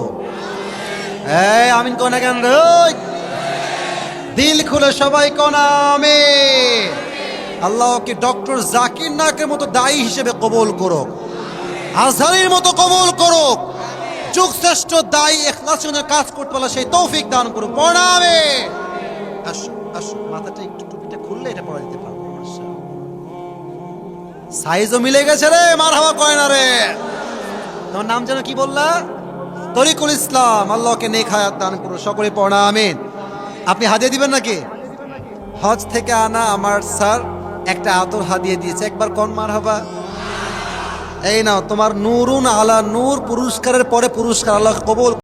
এই আমিন কোন কেন রে? দিল খুলে সবাই কোন আমিন। আল্লাহকে ডক্টর জাকির নাকের মতো দায়ী হিসেবে কবুল করো, আজহারির মতো কবুল করো, যুগ শ্রেষ্ঠ দায়ী ইখলাসের সঙ্গে কাজ করতে পারলে সেই তৌফিক দান করো। প্রণামে আসো আসো, মাথাটা একটু টুপিটা খুললে এটা পড়া দিতে পারবো। সাইজও মিলে গেছে রে, মারহাবা কয় না রে। তোমার নাম যেন কি বললা? তরিকুল ইসলাম। আল্লাহকে নেক হায়াত দান করো, সকলে পড়া আমিন। আপনি হাদিয়া দিবেন নাকি? হজ থেকে আনা আমার স্যার একটা আতর হাদিয়া দিয়েছে, একবার কোন মারহাবা। এই নাও তোমার নূরুন আলা নূর পুরস্কারের পরে পুরস্কার। আল্লাহ কবুল